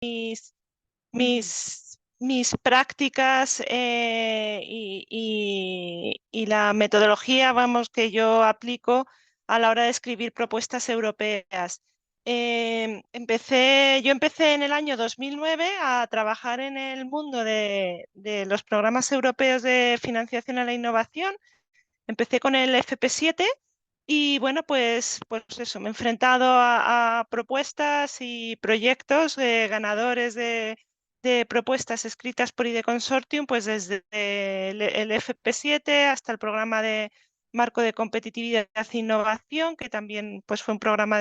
mis prácticas y la metodología, vamos, que yo aplico a la hora de escribir propuestas europeas. Yo empecé en el año 2009 a trabajar en el mundo de los programas europeos de financiación a la innovación. Empecé con el FP7 y bueno, pues eso, me he enfrentado a propuestas y proyectos ganadores de propuestas escritas por IDE Consortium, pues desde el FP7 hasta el programa de marco de competitividad e innovación, que también pues, fue un programa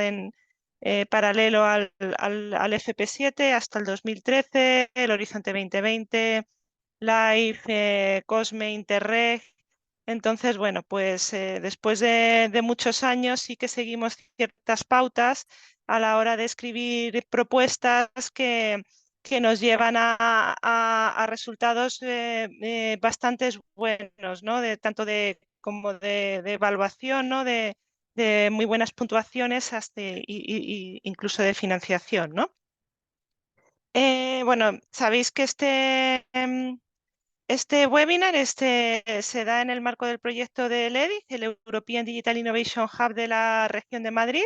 paralelo al FP7 hasta el 2013, el Horizonte 2020, LIFE, COSME, Interreg. Entonces, bueno, pues después de muchos años sí que seguimos ciertas pautas a la hora de escribir propuestas que nos llevan a resultados bastante buenos, ¿no? Tanto como de evaluación, ¿no? De muy buenas puntuaciones hasta, incluso de financiación, ¿no? Bueno, sabéis que este webinar se da en el marco del proyecto del EDIC, el European Digital Innovation Hub de la región de Madrid,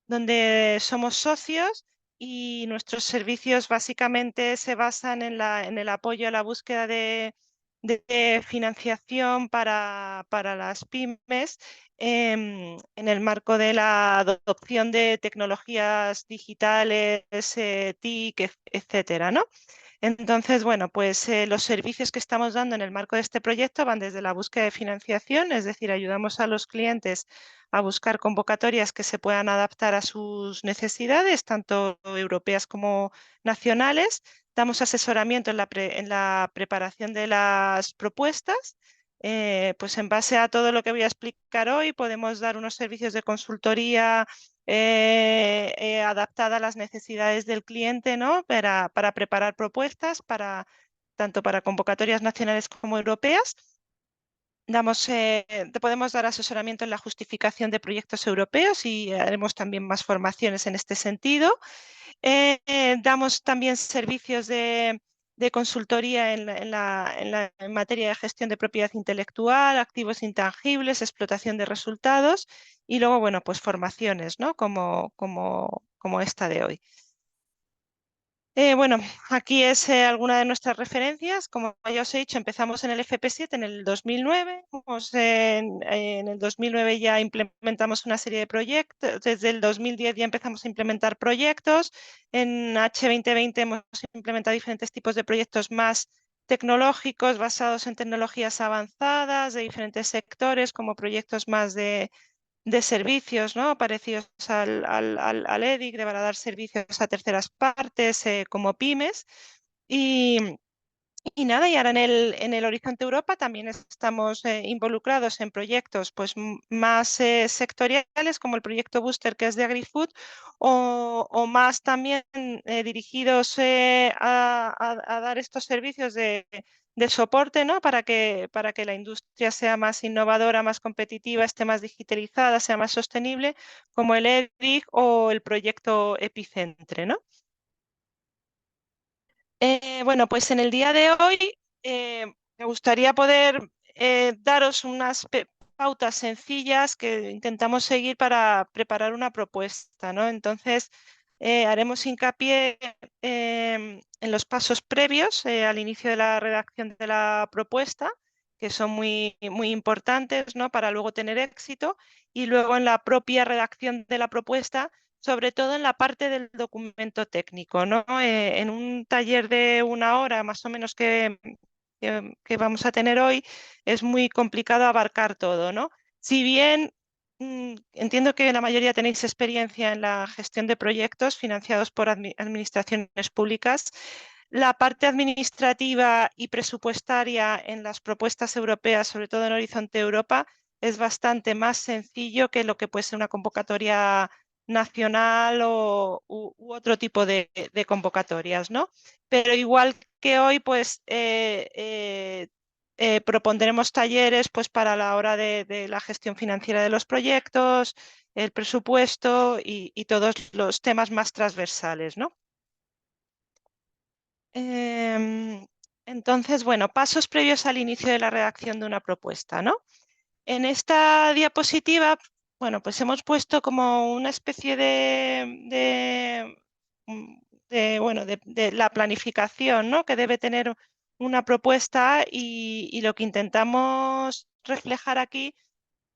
donde somos socios y nuestros servicios básicamente se basan en el apoyo a la búsqueda de financiación para las pymes en el marco de la adopción de tecnologías digitales, TIC, etcétera, ¿no? Entonces, bueno, pues los servicios que estamos dando en el marco de este proyecto van desde la búsqueda de financiación, es decir, ayudamos a los clientes a buscar convocatorias que se puedan adaptar a sus necesidades, tanto europeas como nacionales. Damos asesoramiento en la preparación de las propuestas. Pues en base a todo lo que voy a explicar hoy, podemos dar unos servicios de consultoría adaptada a las necesidades del cliente, ¿no? Para preparar propuestas, tanto para convocatorias nacionales como europeas. Te podemos dar asesoramiento en la justificación de proyectos europeos y haremos también más formaciones en este sentido. Damos también servicios de consultoría en materia de gestión de propiedad intelectual, activos intangibles, explotación de resultados y luego, bueno, pues formaciones, ¿no? Como esta de hoy. Bueno, aquí es alguna de nuestras referencias. Como ya os he dicho, empezamos en el FP7 en el 2009. En el 2009 ya implementamos una serie de proyectos. Desde el 2010 ya empezamos a implementar proyectos. En H2020 hemos implementado diferentes tipos de proyectos más tecnológicos basados en tecnologías avanzadas de diferentes sectores, como proyectos más de servicios, ¿no? Parecidos al EDIC, de para dar servicios a terceras partes como pymes. Y, y nada, y ahora en el Horizonte Europa también estamos involucrados en proyectos pues, más sectoriales, como el proyecto Booster, que es de AgriFood, o más también dirigidos a dar estos servicios de soporte, ¿no? Para que la industria sea más innovadora, más competitiva, esté más digitalizada, sea más sostenible, como el EDIC o el proyecto Epicentre, ¿no? Bueno, pues en el día de hoy me gustaría poder daros unas pautas sencillas que intentamos seguir para preparar una propuesta, ¿no? Entonces, haremos hincapié en los pasos previos al inicio de la redacción de la propuesta, que son muy importantes, ¿no? Para luego tener éxito, y luego en la propia redacción de la propuesta sobre todo en la parte del documento técnico, ¿no? En un taller de una hora más o menos que vamos a tener hoy, es muy complicado abarcar todo, ¿no? Si bien entiendo que la mayoría tenéis experiencia en la gestión de proyectos financiados por administraciones públicas, la parte administrativa y presupuestaria en las propuestas europeas, sobre todo en Horizonte Europa, es bastante más sencillo que lo que puede ser una convocatoria nacional u otro tipo de convocatorias, ¿no? Pero igual que hoy, pues propondremos talleres pues, para la hora de la gestión financiera de los proyectos, el presupuesto y todos los temas más transversales, ¿no? Entonces, bueno, pasos previos al inicio de la redacción de una propuesta, ¿no? En esta diapositiva, bueno, pues hemos puesto como una especie mm, bueno, de la planificación, ¿no? Que debe tener una propuesta y lo que intentamos reflejar aquí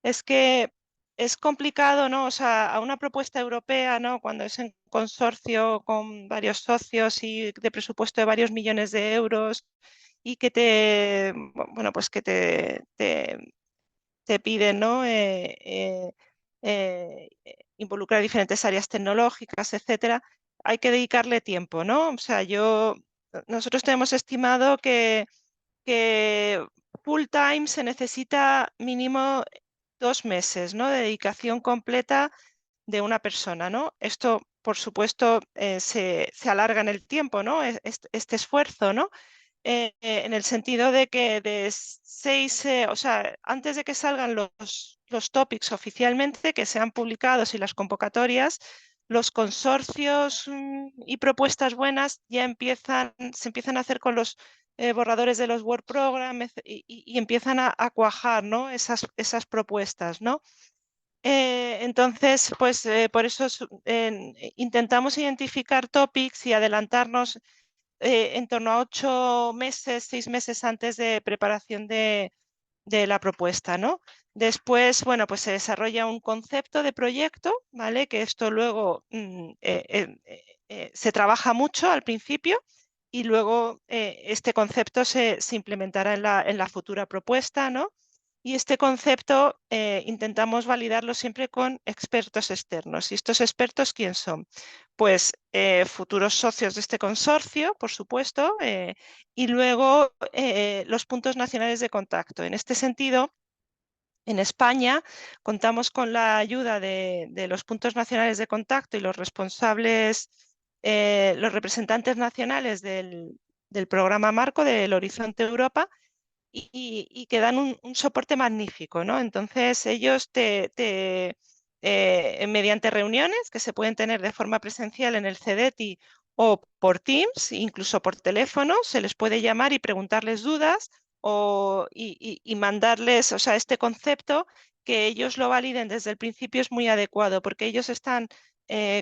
es que es complicado, ¿no? O sea, a una propuesta europea, ¿no? Cuando es en consorcio con varios socios y de presupuesto de varios millones de euros y que bueno, pues que te piden, ¿no? Involucrar diferentes áreas tecnológicas, etcétera, hay que dedicarle tiempo, ¿no? O sea, nosotros tenemos estimado que full time se necesita mínimo 2 meses, ¿no? De dedicación completa de una persona, ¿no? Esto, por supuesto, se alarga en el tiempo, ¿no? Este esfuerzo, ¿no? En el sentido de que o sea, antes de que salgan los topics oficialmente, que sean publicados y las convocatorias, los consorcios y propuestas buenas ya se empiezan a hacer con los borradores de los Word Program y empiezan a cuajar, ¿no? Esas propuestas, ¿no? Entonces, pues por eso intentamos identificar topics y adelantarnos en torno a 8 meses, 6 meses antes de preparación de la propuesta, ¿no? Después, bueno, pues se desarrolla un concepto de proyecto, ¿vale? Que esto luego se trabaja mucho al principio y luego este concepto se implementará en la futura propuesta, ¿no? Y este concepto intentamos validarlo siempre con expertos externos. ¿Y estos expertos quién son? Pues futuros socios de este consorcio, por supuesto, y luego los puntos nacionales de contacto. En este sentido, en España contamos con la ayuda de los puntos nacionales de contacto y los responsables, los representantes nacionales del programa Marco del Horizonte Europa y que dan un soporte magnífico, ¿no? Entonces ellos mediante reuniones que se pueden tener de forma presencial en el CEDETI o por Teams, incluso por teléfono, se les puede llamar y preguntarles dudas y mandarles, o sea, este concepto que ellos lo validen desde el principio es muy adecuado porque ellos están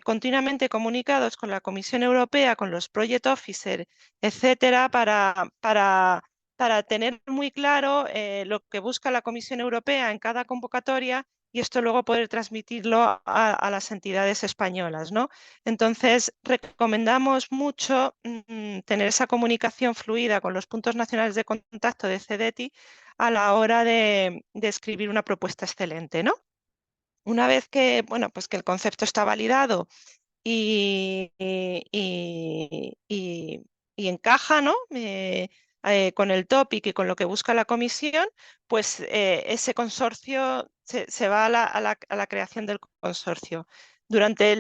continuamente comunicados con la Comisión Europea, con los Project Officer, etcétera, para tener muy claro lo que busca la Comisión Europea en cada convocatoria y esto luego poder transmitirlo a las entidades españolas, ¿no? Entonces, recomendamos mucho tener esa comunicación fluida con los puntos nacionales de contacto de CEDETI a la hora de escribir una propuesta excelente, ¿no? Una vez que, bueno, pues que el concepto está validado y encaja, ¿no? Con el topic y con lo que busca la comisión, pues ese consorcio se va a la creación del consorcio. Durante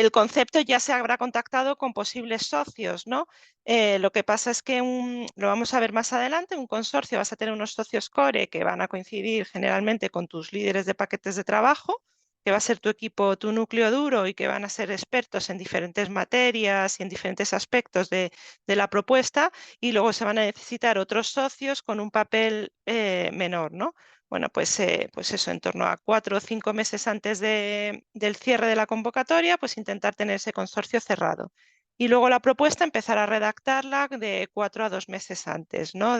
el concepto ya se habrá contactado con posibles socios, ¿no? Lo que pasa es que lo vamos a ver más adelante, un consorcio vas a tener unos socios core que van a coincidir generalmente con tus líderes de paquetes de trabajo, que va a ser tu equipo, tu núcleo duro y que van a ser expertos en diferentes materias y en diferentes aspectos de la propuesta y luego se van a necesitar otros socios con un papel menor, ¿no? Bueno, pues eso, en torno a 4 o 5 meses antes del cierre de la convocatoria, pues intentar tener ese consorcio cerrado. Y luego la propuesta, empezar a redactarla de 4 a 2 meses antes, ¿no?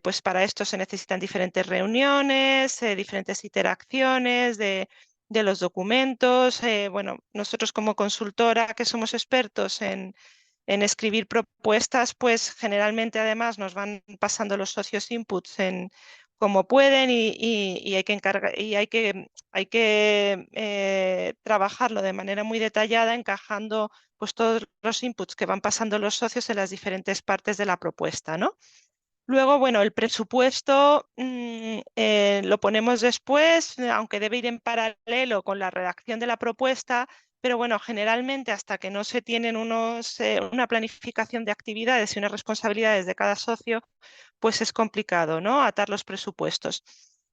Pues para esto se necesitan diferentes reuniones, diferentes interacciones de los documentos. Bueno, nosotros como consultora que somos expertos en escribir propuestas, pues generalmente además nos van pasando los socios inputs en como pueden y hay que hay que trabajarlo de manera muy detallada, encajando pues todos los inputs que van pasando los socios en las diferentes partes de la propuesta, ¿no? Luego, bueno, el presupuesto lo ponemos después, aunque debe ir en paralelo con la redacción de la propuesta, pero bueno, generalmente hasta que no se tienen una planificación de actividades y unas responsabilidades de cada socio, pues es complicado, ¿no? Atar los presupuestos.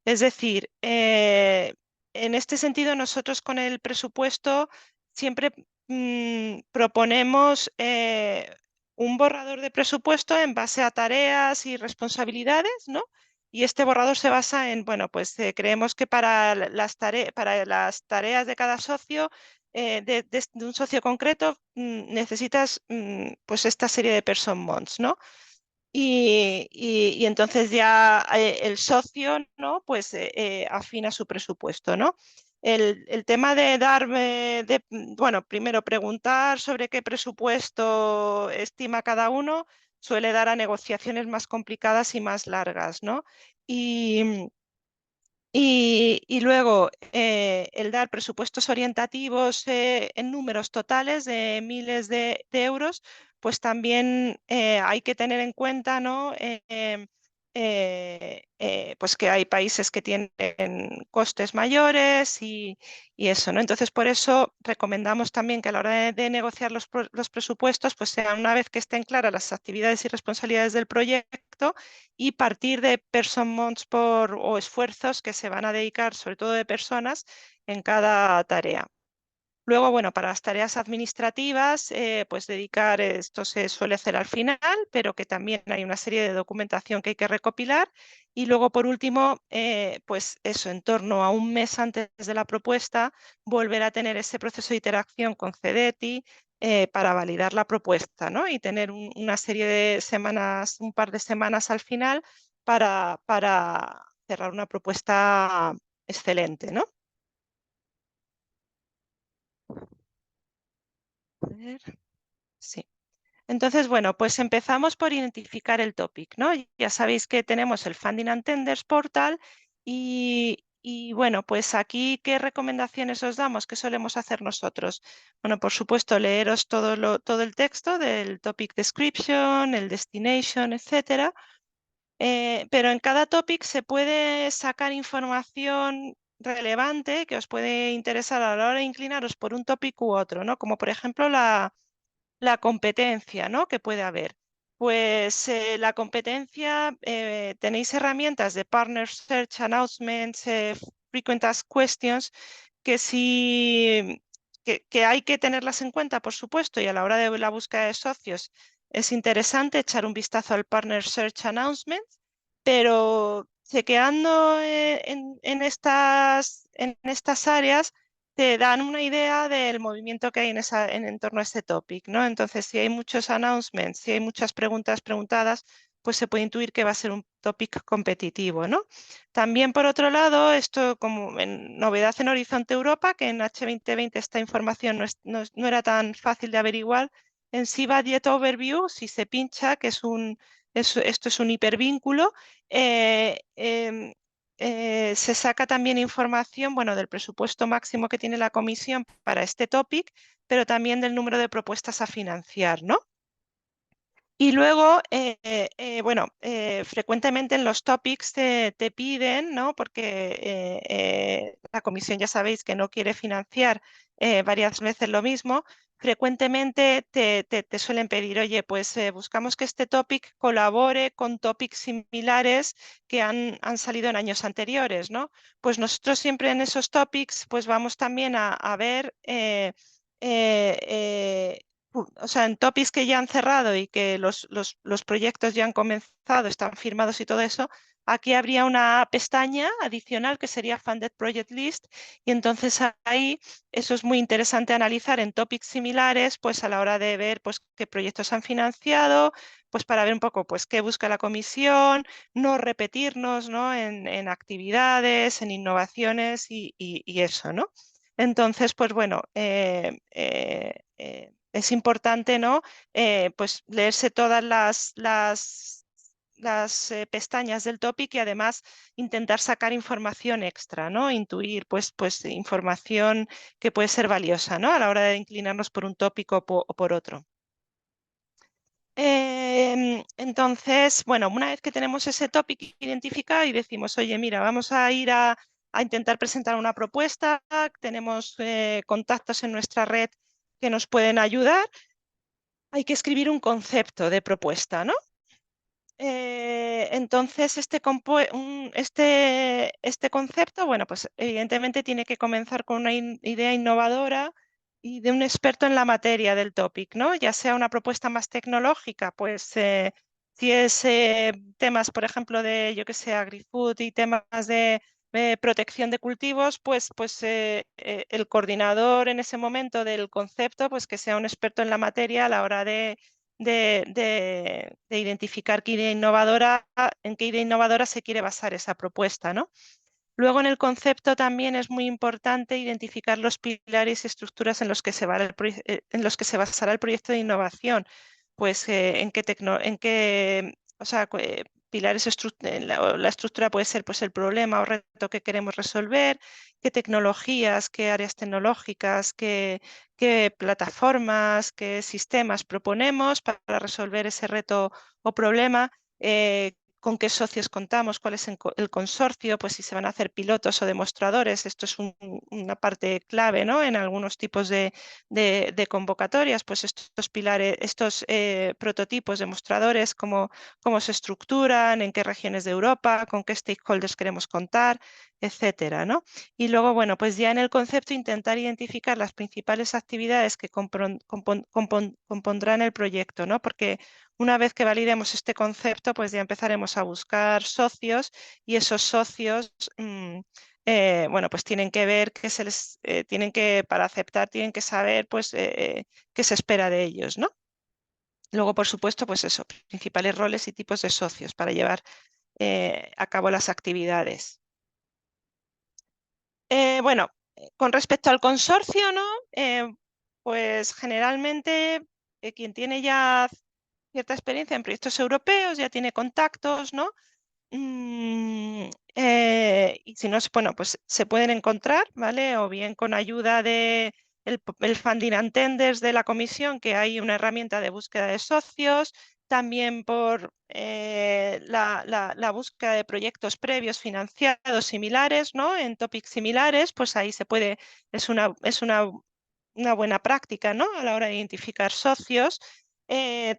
Es decir, en este sentido, nosotros con el presupuesto siempre proponemos un borrador de presupuesto en base a tareas y responsabilidades, ¿no? Y este borrador se basa en, bueno, pues creemos que para las tareas de cada socio, de un socio concreto, necesitas pues esta serie de person months, ¿no? Y entonces ya el socio, ¿no? Pues afina su presupuesto, ¿no? El tema de darme, bueno, primero preguntar sobre qué presupuesto estima cada uno suele dar a negociaciones más complicadas y más largas, ¿no? Y, y luego el dar presupuestos orientativos en números totales de miles de euros, pues también hay que tener en cuenta, ¿no? Pues que hay países que tienen costes mayores y eso, ¿no? Entonces, por eso recomendamos también que a la hora de negociar los presupuestos, pues sea una vez que estén claras las actividades y responsabilidades del proyecto y partir de person months o esfuerzos que se van a dedicar, sobre todo de personas, en cada tarea. Luego, bueno, para las tareas administrativas, pues dedicar, esto se suele hacer al final, pero que también hay una serie de documentación que hay que recopilar. Y luego, por último, pues eso, en torno a un mes antes de la propuesta, volver a tener ese proceso de interacción con CEDETI para validar la propuesta, ¿no? Y tener una serie de semanas, un par de semanas al final para cerrar una propuesta excelente, ¿no? A ver, sí. Entonces, bueno, pues empezamos por identificar el topic, ¿no? Ya sabéis que tenemos el Funding and Tenders Portal y bueno, pues aquí, ¿qué recomendaciones os damos? ¿Qué solemos hacer nosotros? Bueno, por supuesto, leeros todo el texto del topic description, el destination, etcétera. Pero en cada topic se puede sacar información relevante que os puede interesar a la hora de inclinaros por un topic u otro, ¿no? Como por ejemplo la competencia, ¿no? Que puede haber. Pues la competencia, tenéis herramientas de Partner Search Announcements, Frequent Asked Questions, que sí que hay que tenerlas en cuenta, por supuesto, y a la hora de la búsqueda de socios es interesante echar un vistazo al Partner Search Announcements, pero chequeando en estas áreas te dan una idea del movimiento que hay en torno a este topic, ¿no? Entonces, si hay muchos announcements, si hay muchas preguntas preguntadas, pues se puede intuir que va a ser un topic competitivo, ¿no? También, por otro lado, esto como en novedad en Horizonte Europa, que en H2020 esta información no era tan fácil de averiguar, en Sí Budget Overview, si se pincha, que esto es un hipervínculo, se saca también información, bueno, del presupuesto máximo que tiene la comisión para este topic, pero también del número de propuestas a financiar, ¿no? Y luego, bueno, frecuentemente en los topics te piden, ¿no? Porque la comisión ya sabéis que no quiere financiar varias veces lo mismo, frecuentemente te suelen pedir, oye, pues buscamos que este topic colabore con topics similares que han salido en años anteriores, ¿no? Pues nosotros siempre en esos topics, pues vamos también a ver... eh, eh, o sea, en topics que ya han cerrado y que los proyectos ya han comenzado, están firmados y todo eso, aquí habría una pestaña adicional que sería Funded Project List y entonces ahí eso es muy interesante analizar en topics similares, pues a la hora de ver pues, qué proyectos han financiado, pues para ver un poco pues, qué busca la comisión, no repetirnos, ¿no? En actividades, en innovaciones y eso, ¿no? Entonces, pues bueno, es importante, ¿no? Pues leerse todas las pestañas del topic y además intentar sacar información extra, ¿no? Intuir, pues información que puede ser valiosa, ¿no? A la hora de inclinarnos por un tópico o por otro. Entonces, bueno, una vez que tenemos ese topic identificado y decimos, oye, mira, vamos a ir a intentar presentar una propuesta, tenemos contactos en nuestra red que nos pueden ayudar, hay que escribir un concepto de propuesta, ¿no? Entonces, este concepto, bueno, pues evidentemente tiene que comenzar con una idea innovadora y de un experto en la materia del topic, ¿no? Ya sea una propuesta más tecnológica, pues si es temas, por ejemplo, de, yo que sé, agrifood y temas de protección de cultivos, pues el coordinador en ese momento del concepto, pues que sea un experto en la materia a la hora de identificar qué idea innovadora, en qué idea innovadora se quiere basar esa propuesta, ¿no? Luego en el concepto también es muy importante identificar los pilares y estructuras en los que en los que se basará el proyecto de innovación. Pues o sea, pilares, la estructura puede ser pues el problema o reto que queremos resolver, qué tecnologías, qué áreas tecnológicas, qué plataformas, qué sistemas proponemos para resolver ese reto o problema. Con qué socios contamos, cuál es el consorcio, pues si se van a hacer pilotos o demostradores. Esto es una parte clave, ¿no? En algunos tipos de convocatorias, pues estos pilares, estos prototipos demostradores, cómo se estructuran, en qué regiones de Europa, con qué stakeholders queremos contar, etcétera, ¿no? Y luego, bueno, pues ya en el concepto intentar identificar las principales actividades que compondrán el proyecto, ¿no? Porque una vez que validemos este concepto, pues ya empezaremos a buscar socios y esos socios, bueno, pues tienen que ver que tienen que, para aceptar, tienen que saber, pues, qué se espera de ellos, ¿no? Luego, por supuesto, pues eso, principales roles y tipos de socios para llevar a cabo las actividades. Bueno, con respecto al consorcio, ¿no? Pues generalmente quien tiene ya cierta experiencia en proyectos europeos ya tiene contactos, ¿no? Y si no, bueno, pues se pueden encontrar, ¿vale? O bien con ayuda de el funding attenders de la comisión, que hay una herramienta de búsqueda de socios, también por la búsqueda de proyectos previos financiados similares, ¿no? En topics similares, pues ahí se puede, una buena práctica, ¿no? A la hora de identificar socios.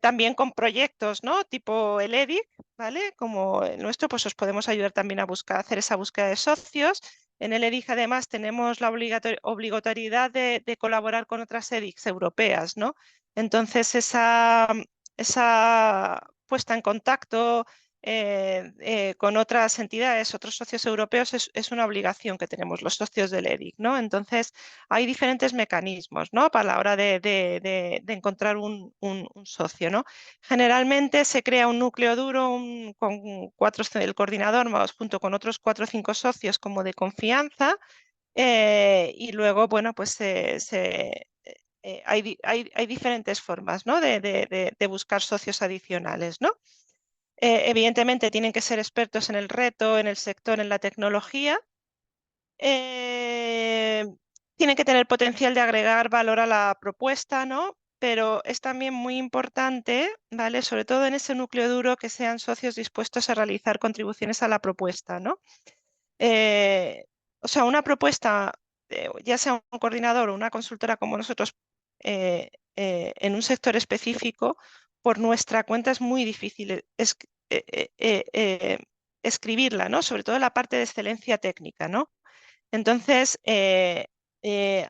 También con proyectos, ¿no? Tipo el EDIC, ¿vale? Como el nuestro, pues os podemos ayudar también a hacer esa búsqueda de socios. En el EDIC además tenemos la obligatoriedad de colaborar con otras EDICs europeas, ¿no? Entonces esa puesta en contacto con otras entidades, otros socios europeos, es una obligación que tenemos los socios del EDIC, ¿no? Entonces hay diferentes mecanismos, ¿no? Para la hora de encontrar un socio, ¿no? Generalmente se crea un núcleo duro con el coordinador junto con otros 4 o 5 socios como de confianza y luego, bueno, pues hay diferentes formas, ¿no? de buscar socios adicionales, ¿no? Evidentemente tienen que ser expertos en el reto, en el sector, en la tecnología. Eh, Tienen que tener potencial de agregar valor a la propuesta, ¿no? Pero es también muy importante, ¿vale? Sobre todo en ese núcleo duro, que sean socios dispuestos a realizar contribuciones a la propuesta, ¿no? Eh, o sea, una propuesta, ya sea un coordinador o una consultora como nosotros, en un sector específico, por nuestra cuenta es muy difícil eh, eh, eh, eh, escribirla, ¿no? Sobre todo la parte de excelencia técnica, ¿no? Entonces,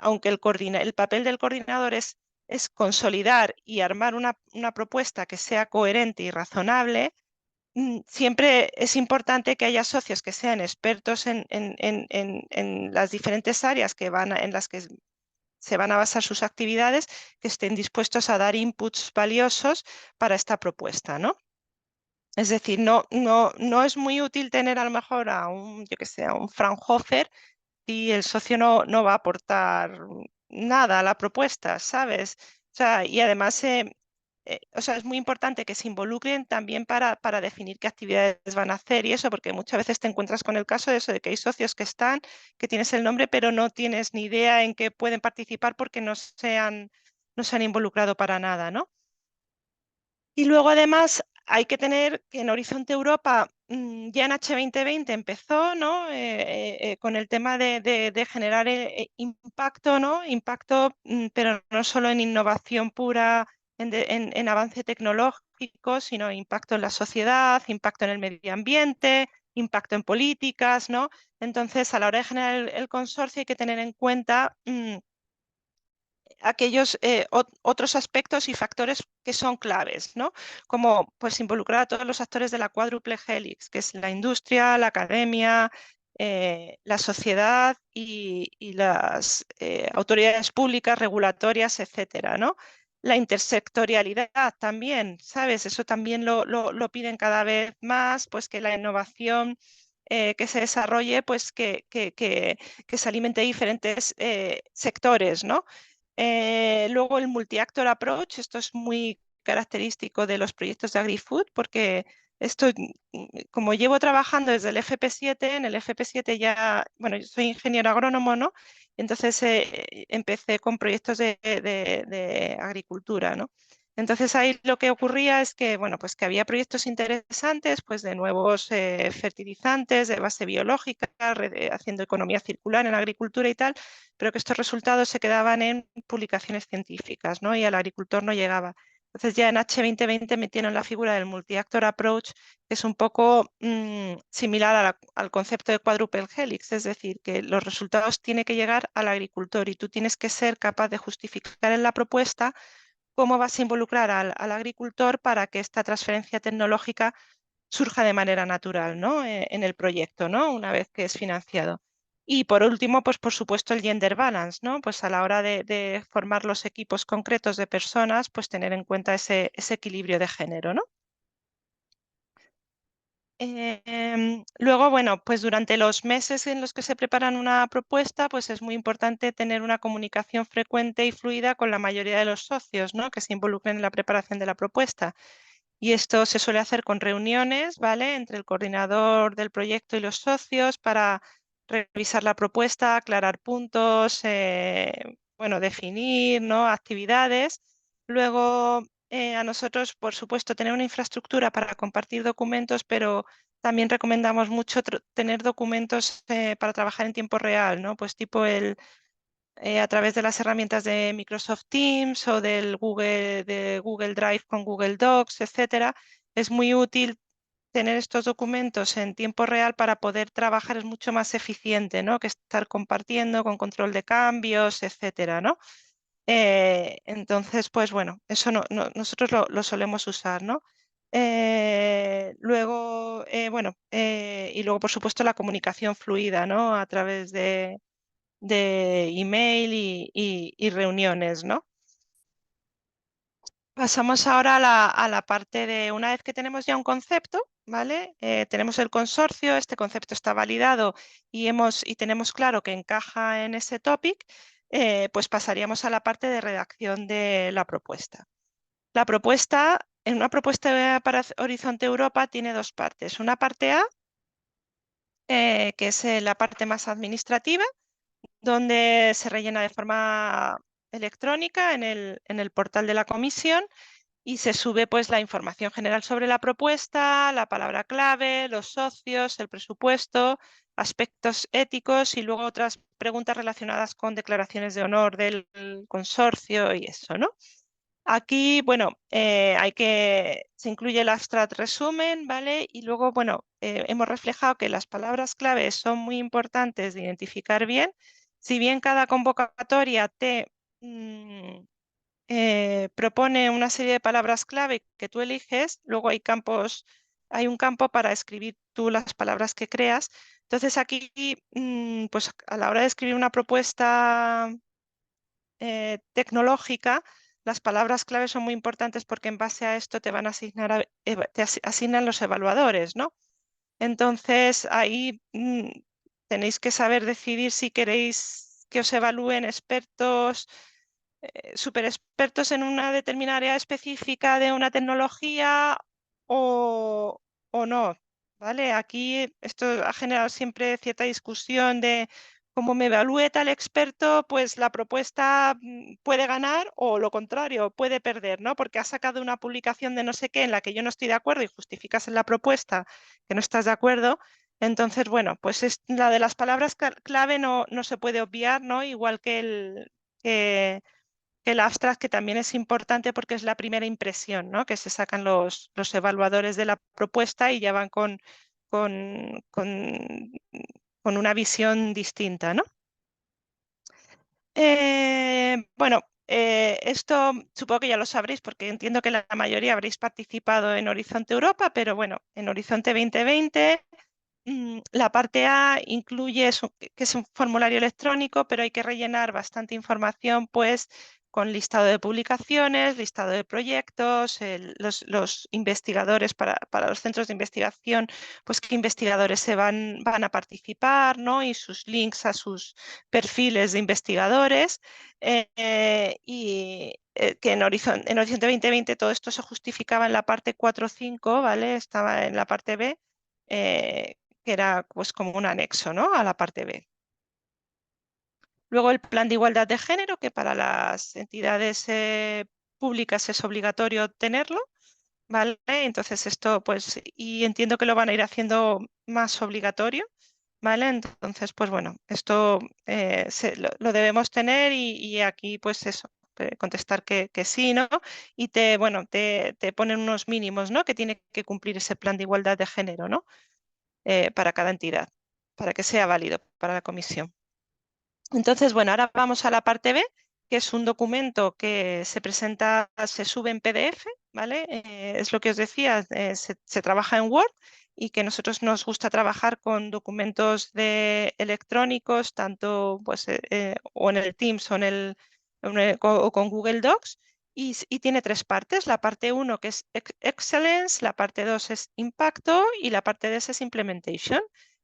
aunque el papel del coordinador es consolidar y armar una propuesta que sea coherente y razonable, siempre es importante que haya socios que sean expertos en las diferentes áreas en las que se van a basar sus actividades, que estén dispuestos a dar inputs valiosos para esta propuesta, ¿no? Es decir, no es muy útil tener a lo mejor yo que sé, a un Fraunhofer y el socio no va a aportar nada a la propuesta, ¿sabes? O sea, y además, o sea, es muy importante que se involucren también para definir qué actividades van a hacer y eso, porque muchas veces te encuentras con el caso de eso, de que hay socios que tienes el nombre, pero no tienes ni idea en qué pueden participar porque no se han involucrado para nada, ¿no? Y luego además hay que tener que en Horizonte Europa ya en H2020 empezó, ¿no? Con el tema de generar impacto, ¿no? Impacto, pero no solo en innovación pura, en avance tecnológico, sino impacto en la sociedad, impacto en el medio ambiente, impacto en políticas, ¿no? Entonces, a la hora de generar el consorcio hay que tener en cuenta aquellos otros aspectos y factores que son claves, ¿no? Como pues involucrar a todos los actores de la cuádruple Helix, que es la industria, la academia, la sociedad y las autoridades públicas, regulatorias, etcétera, ¿no? La intersectorialidad también, ¿sabes? Eso también lo piden cada vez más, pues que la innovación que se desarrolle, pues que se alimente de diferentes sectores, ¿no? Luego el multi-actor approach, esto es muy característico de los proyectos de AgriFood, porque esto, como llevo trabajando desde el FP7, en el FP7 ya, bueno, yo soy ingeniero agrónomo, ¿no? Entonces empecé con proyectos de agricultura, ¿no? Entonces ahí lo que ocurría es que, bueno, pues que había proyectos interesantes, pues de nuevos fertilizantes de base biológica, haciendo economía circular en la agricultura y tal, pero que estos resultados se quedaban en publicaciones científicas, ¿no? Y al agricultor no llegaba. Entonces ya en H2020 metieron la figura del multi-actor approach, que es un poco similar al concepto de quadruple helix, es decir, que los resultados tienen que llegar al agricultor y tú tienes que ser capaz de justificar en la propuesta cómo vas a involucrar al agricultor para que esta transferencia tecnológica surja de manera natural, ¿no? En el proyecto, ¿no? Una vez que es financiado. Y por último, pues por supuesto el gender balance, ¿no? Pues a la hora de formar los equipos concretos de personas, pues tener en cuenta ese equilibrio de género, ¿no? Luego, bueno, pues durante los meses en los que se preparan una propuesta, pues es muy importante tener una comunicación frecuente y fluida con la mayoría de los socios, ¿no? Que se involucren en la preparación de la propuesta. Y esto se suele hacer con reuniones, ¿vale? Entre el coordinador del proyecto y los socios para revisar la propuesta, aclarar puntos, bueno, definir, ¿no? Actividades. Luego, a nosotros, por supuesto, tener una infraestructura para compartir documentos, pero también recomendamos mucho tener documentos para trabajar en tiempo real, ¿no? Pues tipo a través de las herramientas de Microsoft Teams o de Google Drive con Google Docs, etcétera, es muy útil tener estos documentos en tiempo real para poder trabajar, es mucho más eficiente, ¿no? Que estar compartiendo con control de cambios, etcétera, ¿no? Entonces, pues bueno, eso nosotros lo solemos usar, ¿no? Luego, bueno, y luego, por supuesto, la comunicación fluida, ¿no? A través de email y reuniones, ¿no? Pasamos ahora a la parte de una vez que tenemos ya un concepto, ¿vale? Tenemos el consorcio, este concepto está validado y tenemos claro que encaja en ese topic, pues pasaríamos a la parte de redacción de la propuesta. La propuesta, en una propuesta para Horizonte Europa tiene dos partes. Una parte A, que es la parte más administrativa, donde se rellena de forma electrónica en el portal de la comisión y se sube pues la información general sobre la propuesta, la palabra clave, los socios, el presupuesto, aspectos éticos y luego otras preguntas relacionadas con declaraciones de honor del consorcio y eso, ¿no? Aquí, bueno, se incluye el abstract resumen, ¿vale? Y luego, bueno, hemos reflejado que las palabras clave son muy importantes de identificar bien. Si bien cada convocatoria te propone una serie de palabras clave que tú eliges, luego hay un campo para escribir tú las palabras que creas. Entonces aquí, pues a la hora de escribir una propuesta tecnológica, las palabras clave son muy importantes porque en base a esto te van a asignar, asignan los evaluadores, ¿no? Entonces ahí tenéis que saber decidir si queréis que os evalúen expertos, super expertos en una determinada área específica de una tecnología o no, ¿vale? Aquí esto ha generado siempre cierta discusión de cómo me evalúe tal experto, pues la propuesta puede ganar o lo contrario, puede perder, ¿no? Porque ha sacado una publicación de no sé qué en la que yo no estoy de acuerdo y justificas en la propuesta que no estás de acuerdo. Entonces, bueno, pues la de las palabras clave no se puede obviar, ¿no? Igual que el abstract, que también es importante porque es la primera impresión, ¿no? Que se sacan los evaluadores de la propuesta y ya van con, con, con una visión distinta, ¿no? Bueno, esto supongo que ya lo sabréis porque entiendo que la mayoría habréis participado en Horizonte Europa, pero bueno, en Horizonte 2020 la parte A incluye que es un formulario electrónico, pero hay que rellenar bastante información, pues con listado de publicaciones, listado de proyectos, los investigadores para los centros de investigación, pues qué investigadores van a participar, ¿no? Y sus links a sus perfiles de investigadores. Que en Horizonte 2020 todo esto se justificaba en la parte 4.5, ¿vale? Estaba en la parte B. eh, que era pues como un anexo, ¿no? A la parte B. Luego el plan de igualdad de género, que para las entidades públicas es obligatorio tenerlo, ¿vale? Entonces esto pues, y entiendo que lo van a ir haciendo más obligatorio, ¿vale? Entonces, pues bueno, esto lo debemos tener y aquí pues eso, contestar que sí, ¿no? Y bueno, te ponen unos mínimos, ¿no? Que tiene que cumplir ese plan de igualdad de género, ¿no? Para cada entidad, para que sea válido para la comisión. Entonces, bueno, ahora vamos a la parte B, que es un documento que se presenta, se sube en PDF, ¿vale? Es lo que os decía, se trabaja en Word y que nosotros nos gusta trabajar con documentos electrónicos, tanto pues, o en el Teams o con Google Docs. Y tiene tres partes, la parte 1 que es Excellence, la parte 2 es Impacto y la parte 3 es Implementation.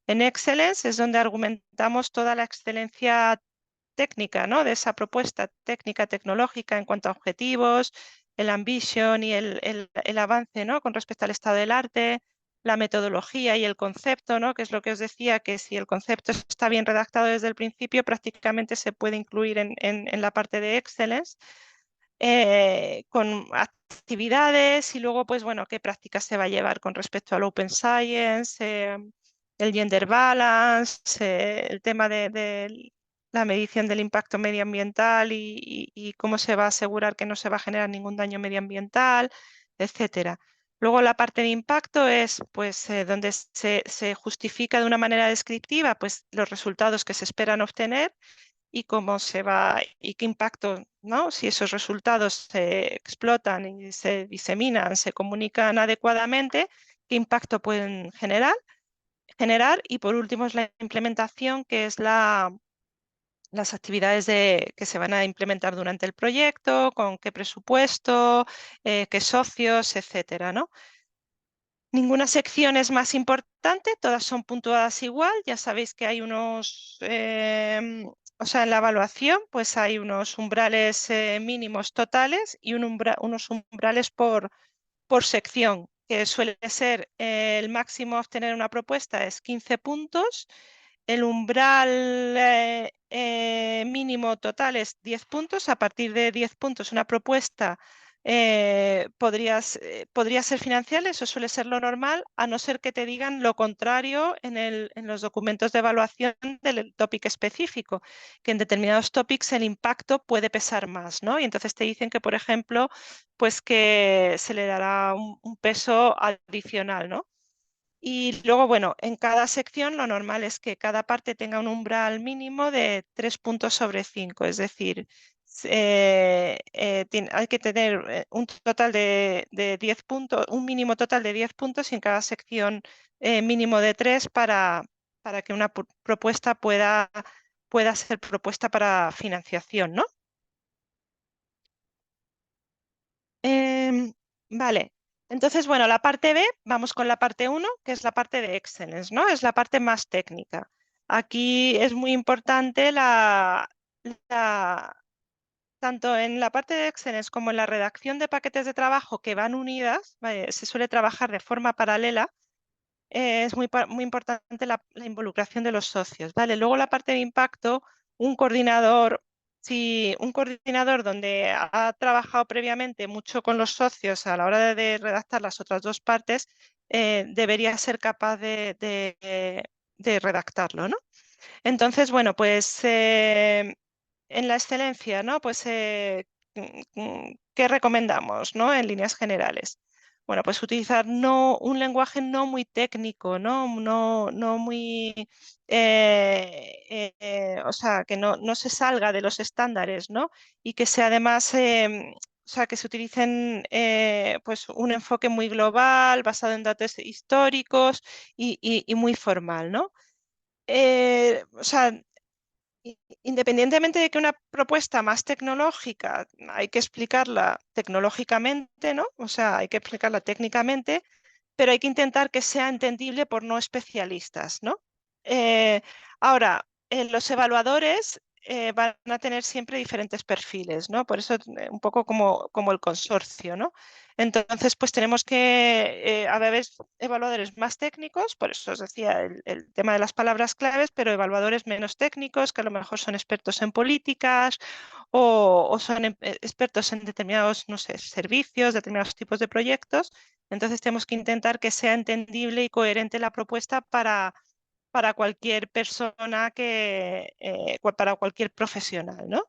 En Excellence es donde argumentamos toda la excelencia técnica, ¿no? De esa propuesta técnica tecnológica en cuanto a objetivos, el ambition y el avance, ¿no? Con respecto al estado del arte, la metodología y el concepto, ¿no? Que es lo que os decía, que si el concepto está bien redactado desde el principio, prácticamente se puede incluir en la parte de Excellence. Con actividades y luego, pues bueno, qué prácticas se va a llevar con respecto al Open Science, el Gender Balance, el tema de la medición del impacto medioambiental y cómo se va a asegurar que no se va a generar ningún daño medioambiental, etcétera. Luego la parte de impacto es pues, donde se justifica de una manera descriptiva pues, los resultados que se esperan obtener y cómo se va y qué impacto, ¿no? Si esos resultados se explotan y se diseminan, se comunican adecuadamente, qué impacto pueden generar. Y por último es la implementación, que es las actividades que se van a implementar durante el proyecto, con qué presupuesto, qué socios, etcétera, ¿no? Ninguna sección es más importante, todas son puntuadas igual. Ya sabéis que hay o sea, en la evaluación, pues hay unos umbrales mínimos totales y unos umbrales por sección, que suele ser el máximo a obtener una propuesta es 15 puntos. El umbral mínimo total es 10 puntos. A partir de 10 puntos, una propuesta podría ser financiable, eso suele ser lo normal, a no ser que te digan lo contrario en los documentos de evaluación del topic específico, que en determinados topics el impacto puede pesar más, ¿no? Y entonces te dicen que, por ejemplo, pues que se le dará un peso adicional, ¿no? Y luego, bueno, en cada sección lo normal es que cada parte tenga un umbral mínimo de 3 puntos sobre 5, es decir, hay que tener un total de 10 puntos, un mínimo total de 10 puntos y en cada sección mínimo de 3 para que una propuesta pueda ser propuesta para financiación, ¿no? Em, vale, entonces, bueno, la parte B, vamos con la parte 1, que es la parte de Excellence, ¿no? Es la parte más técnica. Aquí es muy importante la- tanto en la parte de Excellence como en la redacción de paquetes de trabajo que van unidas, ¿vale? Se suele trabajar de forma paralela. Es muy importante la involucración de los socios, ¿vale? Luego la parte de impacto, un coordinador, si un coordinador donde ha trabajado previamente mucho con los socios a la hora de redactar las otras dos partes, debería ser capaz de redactarlo, ¿no? Entonces, bueno, pues en la excelencia, ¿no? Pues, ¿qué recomendamos, ¿no? En líneas generales. bueno, pues utilizar un lenguaje no muy técnico, no muy, o sea, que no se salga de los estándares, ¿no? Y que sea además, o sea, que se utilicen pues un enfoque muy global, basado en datos históricos y muy formal, ¿no? O sea, independientemente de que una propuesta más tecnológica hay que explicarla tecnológicamente, ¿no? O sea, hay que explicarla técnicamente, pero hay que intentar que sea entendible por no especialistas, ¿no? Eh, ahora, los evaluadores van a tener siempre diferentes perfiles, ¿no? Por eso un poco como el consorcio, ¿no? Entonces, pues tenemos que haber evaluadores más técnicos, por eso os decía el tema de las palabras claves, pero evaluadores menos técnicos, que a lo mejor son expertos en políticas o son expertos en determinados, no sé, servicios, determinados tipos de proyectos. Entonces tenemos que intentar que sea entendible y coherente la propuesta para cualquier persona para cualquier profesional, ¿no?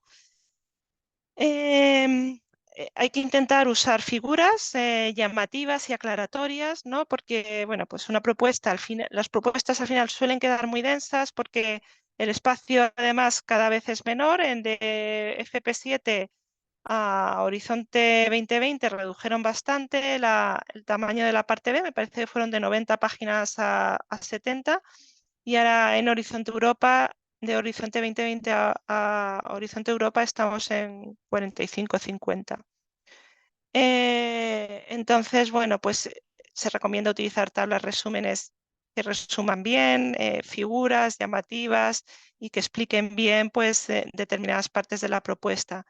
Hay que intentar usar figuras llamativas y aclaratorias, ¿no? Porque, bueno, pues una propuesta, al final, las propuestas al final suelen quedar muy densas porque el espacio además cada vez es menor. En de FP7 a Horizonte 2020 redujeron bastante el tamaño de la parte B, me parece que fueron de 90 páginas a 70, y ahora en Horizonte Europa, de Horizonte 2020 a Horizonte Europa, estamos en 45-50. Entonces, bueno, pues se recomienda utilizar tablas resúmenes que resuman bien, figuras llamativas y que expliquen bien pues, determinadas partes de la propuesta.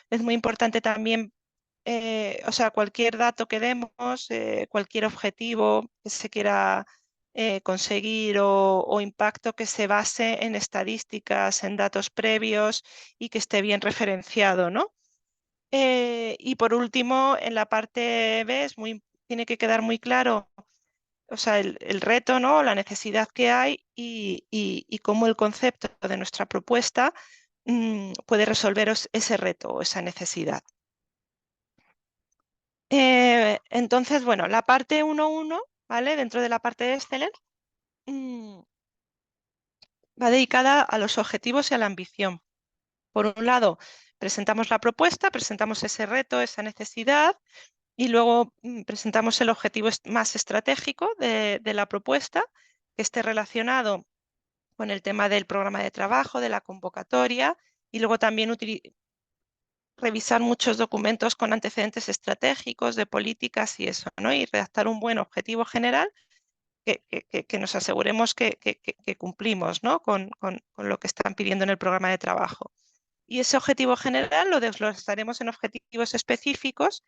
Es muy importante también, o sea, cualquier dato que demos, cualquier objetivo que se quiera conseguir o impacto que se base en estadísticas, en datos previos y que esté bien referenciado, ¿no? Y por último, en la parte B tiene que quedar muy claro, o sea, el reto, ¿no? La necesidad que hay y cómo el concepto de nuestra propuesta puede resolver ese reto o esa necesidad. Entonces, bueno, la parte 1.1, ¿vale? Dentro de la parte de Excellence, va dedicada a los objetivos y a la ambición. Por un lado, presentamos la propuesta, presentamos ese reto, esa necesidad, y luego presentamos el objetivo más estratégico de la propuesta, que esté relacionado con el tema del programa de trabajo, de la convocatoria, y luego también revisar muchos documentos con antecedentes estratégicos de políticas y eso, ¿no? Y redactar un buen objetivo general que nos aseguremos que cumplimos, ¿no? Con lo que están pidiendo en el programa de trabajo. Y ese objetivo general lo desglosaremos en objetivos específicos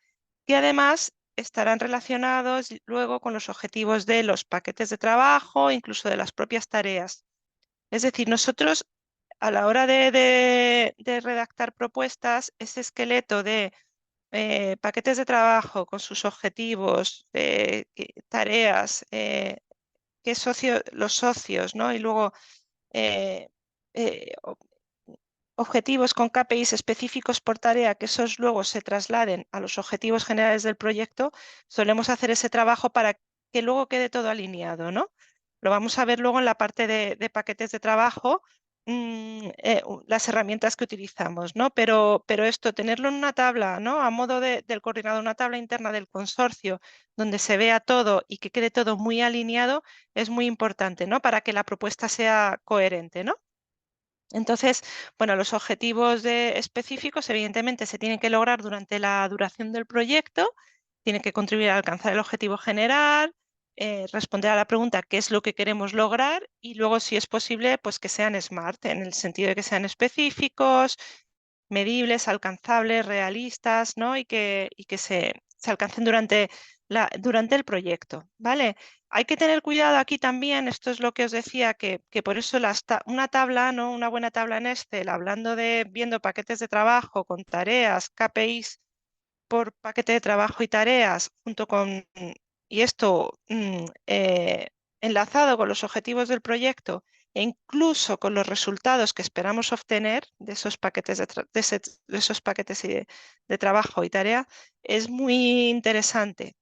que además estarán relacionados luego con los objetivos de los paquetes de trabajo, incluso de las propias tareas. Es decir, nosotros a la hora de redactar propuestas, ese esqueleto de paquetes de trabajo con sus objetivos, tareas, los socios, ¿no? Y luego eh, eh, o- objetivos con KPIs específicos por tarea, que esos luego se trasladen a los objetivos generales del proyecto, solemos hacer ese trabajo para que luego quede todo alineado, ¿no? Lo vamos a ver luego en la parte de paquetes de trabajo, las herramientas que utilizamos, ¿no? Pero esto, tenerlo en una tabla, ¿no? A modo del coordinador, una tabla interna del consorcio, donde se vea todo y que quede todo muy alineado, es muy importante, ¿no? Para que la propuesta sea coherente, ¿no? Entonces, bueno, los objetivos específicos evidentemente se tienen que lograr durante la duración del proyecto, tienen que contribuir a alcanzar el objetivo general, responder a la pregunta qué es lo que queremos lograr y luego, si es posible, pues que sean SMART, en el sentido de que sean específicos, medibles, alcanzables, realistas, ¿no? Y que se alcancen durante el proyecto, ¿vale? Hay que tener cuidado aquí también, esto es lo que os decía, que por eso una tabla, ¿no? Una buena tabla en Excel, viendo paquetes de trabajo con tareas, KPIs por paquete de trabajo y tareas, y esto enlazado con los objetivos del proyecto e incluso con los resultados que esperamos obtener de esos paquetes de esos paquetes de trabajo y tarea, es muy interesante.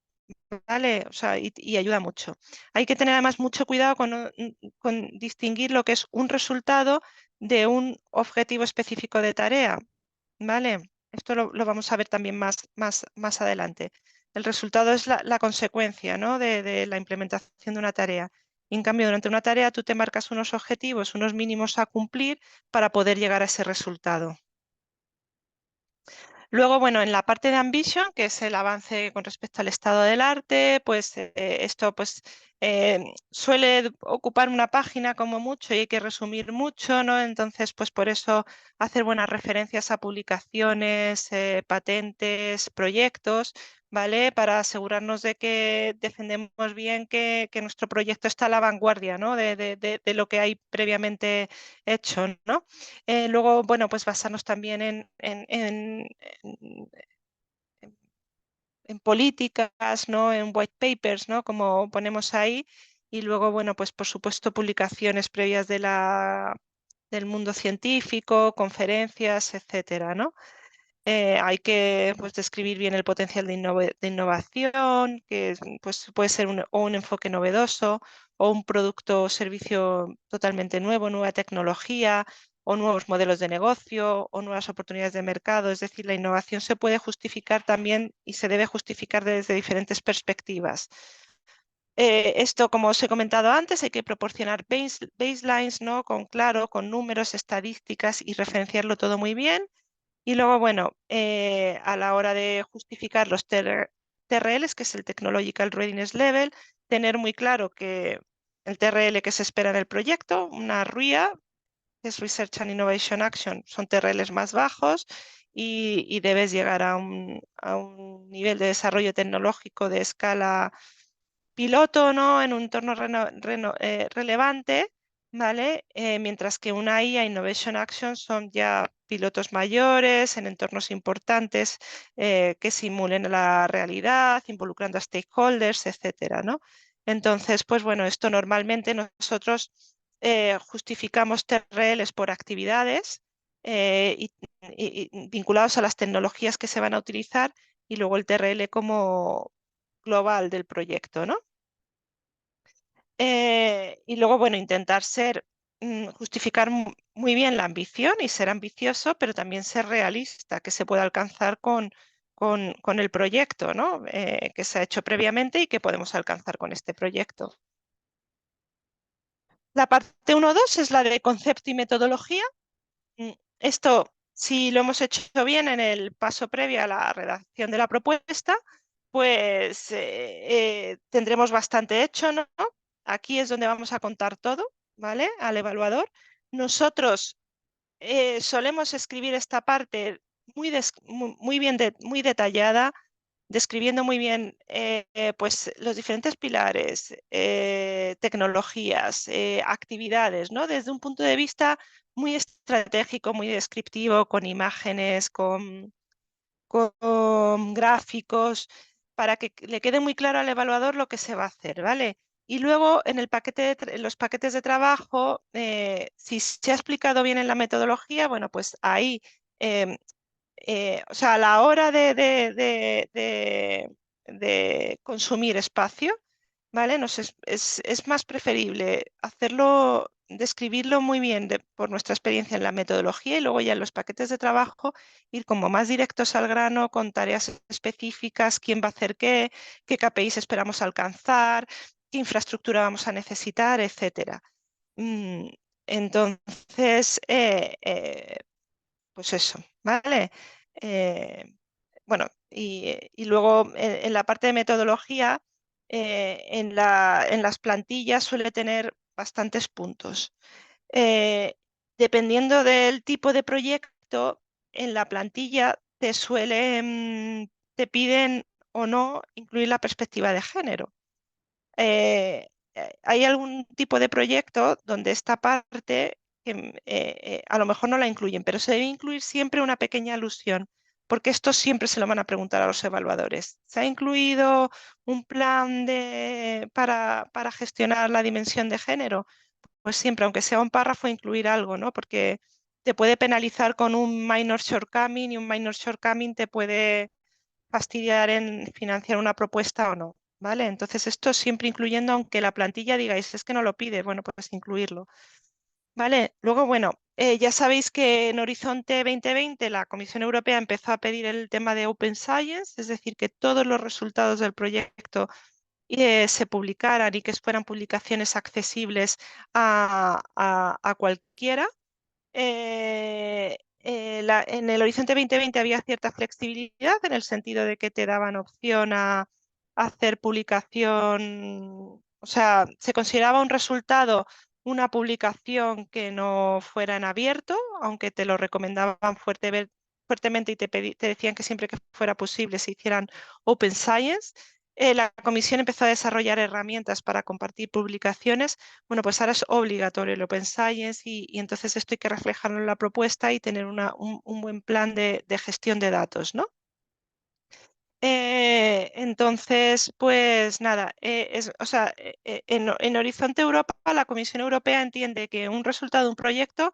¿vale? O sea, y ayuda mucho. Hay que tener además mucho cuidado con distinguir lo que es un resultado de un objetivo específico de tarea, ¿vale? Esto lo vamos a ver también más adelante. El resultado es la consecuencia, ¿no? de la implementación de una tarea. Y en cambio, durante una tarea tú te marcas unos objetivos, unos mínimos a cumplir para poder llegar a ese resultado. Luego, bueno, en la parte de Ambition, que es el avance con respecto al estado del arte, pues esto pues suele ocupar una página como mucho y hay que resumir mucho, ¿no? Entonces, pues por eso hacer buenas referencias a publicaciones, patentes, proyectos, ¿vale? Para asegurarnos de que defendemos bien que nuestro proyecto está a la vanguardia, ¿no? De lo que hay previamente hecho, ¿no? Luego, bueno, pues basarnos también en- en políticas, ¿no? En white papers, ¿no? Como ponemos ahí. Y luego, bueno, pues por supuesto publicaciones previas del mundo científico, conferencias, etcétera, ¿no? Hay que pues, describir bien el potencial de innovación, que pues, puede ser o un enfoque novedoso o un producto o servicio totalmente nuevo, nueva tecnología o nuevos modelos de negocio o nuevas oportunidades de mercado. Es decir, la innovación se puede justificar también y se debe justificar desde diferentes perspectivas. Esto, como os he comentado antes, hay que proporcionar baselines, ¿no? Con números, estadísticas y referenciarlo todo muy bien. Y luego, bueno, a la hora de justificar los TRLs, que es el Technological Readiness Level, tener muy claro que el TRL que se espera en el proyecto, una RIA, que es Research and Innovation Action, son TRLs más bajos y debes llegar a un nivel de desarrollo tecnológico de escala piloto, ¿no? En un entorno relevante, ¿vale? Mientras que una IA Innovation Action son ya pilotos mayores en entornos importantes que simulen la realidad, involucrando a stakeholders, etcétera, ¿no? Entonces, pues bueno, esto normalmente nosotros justificamos TRLs por actividades vinculados a las tecnologías que se van a utilizar y luego el TRL como global del proyecto, ¿no? Y luego, bueno, intentar justificar muy bien la ambición y ser ambicioso, pero también ser realista, que se pueda alcanzar con el proyecto, ¿no? Que se ha hecho previamente y que podemos alcanzar con este proyecto. La parte 1.2 es la de concepto y metodología. Esto, si lo hemos hecho bien en el paso previo a la redacción de la propuesta, pues tendremos bastante hecho, ¿no? Aquí es donde vamos a contar todo, ¿vale? Al evaluador. Nosotros solemos escribir esta parte muy bien, muy detallada, describiendo muy bien pues los diferentes pilares, tecnologías, actividades, ¿no? Desde un punto de vista muy estratégico, muy descriptivo, con imágenes, con gráficos, para que le quede muy claro al evaluador lo que se va a hacer, ¿vale? Y luego en el en los paquetes de trabajo, si se ha explicado bien en la metodología, bueno, pues ahí em, o sea, a la hora de consumir espacio, ¿vale? Es más preferible hacerlo, describirlo muy bien por nuestra experiencia en la metodología y luego ya en los paquetes de trabajo ir como más directos al grano con tareas específicas, quién va a hacer qué KPIs esperamos alcanzar, qué infraestructura vamos a necesitar, etcétera. Mm, Entonces, pues eso, ¿vale? Eh, bueno, y luego en la parte de metodología, en las plantillas suele tener bastantes puntos. Eh, Dependiendo del tipo de proyecto, en la plantilla te piden o no incluir la perspectiva de género. Hay algún tipo de proyecto donde esta parte a lo mejor no la incluyen, pero se debe incluir siempre una pequeña alusión, porque esto siempre se lo van a preguntar a los evaluadores. ¿Se ha incluido un plan para gestionar la dimensión de género? Pues siempre, aunque sea un párrafo, incluir algo, ¿no? Porque te puede penalizar con un minor shortcoming y un minor shortcoming te puede fastidiar en financiar una propuesta o no. ¿vale? Entonces esto siempre incluyendo, aunque la plantilla digáis, es que no lo pide, bueno, pues incluirlo. Vale, luego, bueno, ya sabéis que en Horizonte 2020 la Comisión Europea empezó a pedir el tema de Open Science, es decir, que todos los resultados del proyecto se publicaran y que fueran publicaciones accesibles a cualquiera. En el Horizonte 2020 había cierta flexibilidad en el sentido de que te daban opción a hacer publicación, o sea, se consideraba un resultado una publicación que no fuera en abierto, aunque te lo recomendaban fuertemente y te decían que siempre que fuera posible se hicieran Open Science. La comisión empezó a desarrollar herramientas para compartir publicaciones. Bueno, pues ahora es obligatorio el Open Science y entonces esto hay que reflejarlo en la propuesta y tener un buen plan de gestión de datos, ¿no? Entonces, pues nada, o sea, en Horizonte Europa, la Comisión Europea entiende que un resultado de un proyecto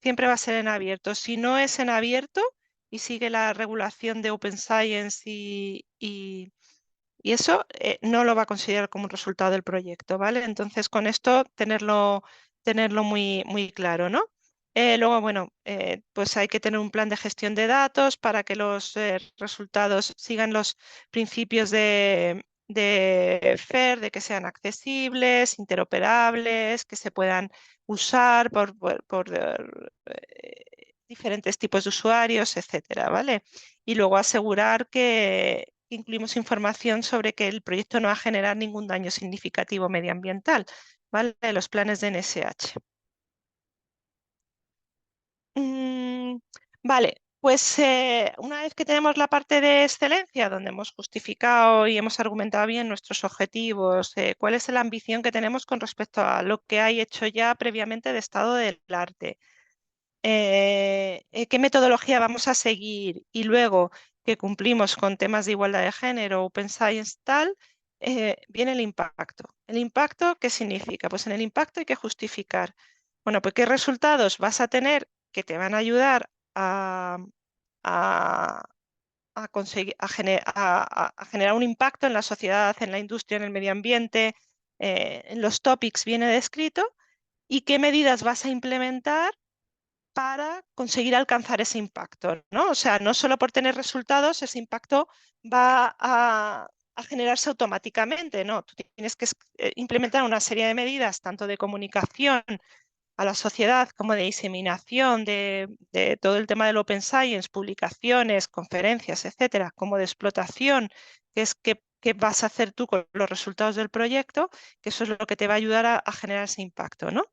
siempre va a ser en abierto. Si no es en abierto y sigue la regulación de Open Science y eso no lo va a considerar como un resultado del proyecto, ¿vale? Entonces, con esto tenerlo muy claro, ¿no? Luego, bueno, pues hay que tener un plan de gestión de datos para que los resultados sigan los principios de FAIR, de que sean accesibles, interoperables, que se puedan usar por diferentes tipos de usuarios, etcétera, ¿vale? Y luego asegurar que incluimos información sobre que el proyecto no va a generar ningún daño significativo medioambiental, ¿vale? Los planes de NSH. Mm, vale, pues una vez que tenemos la parte de excelencia, donde hemos justificado y hemos argumentado bien nuestros objetivos, cuál es la ambición que tenemos con respecto a lo que hay hecho ya previamente de estado del arte, qué metodología vamos a seguir y luego que cumplimos con temas de igualdad de género, Open Science, tal, viene el impacto. ¿El impacto qué significa? Pues en el impacto hay que justificar, bueno, pues qué resultados vas a tener que te van a ayudar a, a conseguir, a generar un impacto en la sociedad, en la industria, en el medio ambiente, en los topics viene descrito y qué medidas vas a implementar para conseguir alcanzar ese impacto, ¿no? O sea, no solo por tener resultados, ese impacto va a generarse automáticamente, ¿no? Tú tienes que implementar una serie de medidas, tanto de comunicación a la sociedad como de diseminación de todo el tema del Open Science, publicaciones, conferencias, etcétera, como de explotación, que es qué vas a hacer tú con los resultados del proyecto, que eso es lo que te va a ayudar a generar ese impacto, ¿no?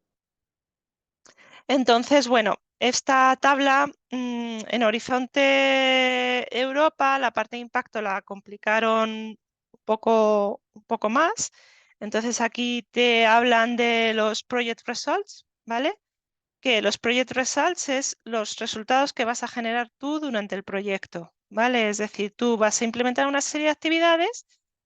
Entonces, bueno, esta tabla en Horizonte Europa, la parte de impacto la complicaron un poco más. Entonces aquí te hablan de los Project Results, ¿vale? Que los Project Results es los resultados que vas a generar tú durante el proyecto, ¿vale? Es decir, tú vas a implementar una serie de actividades,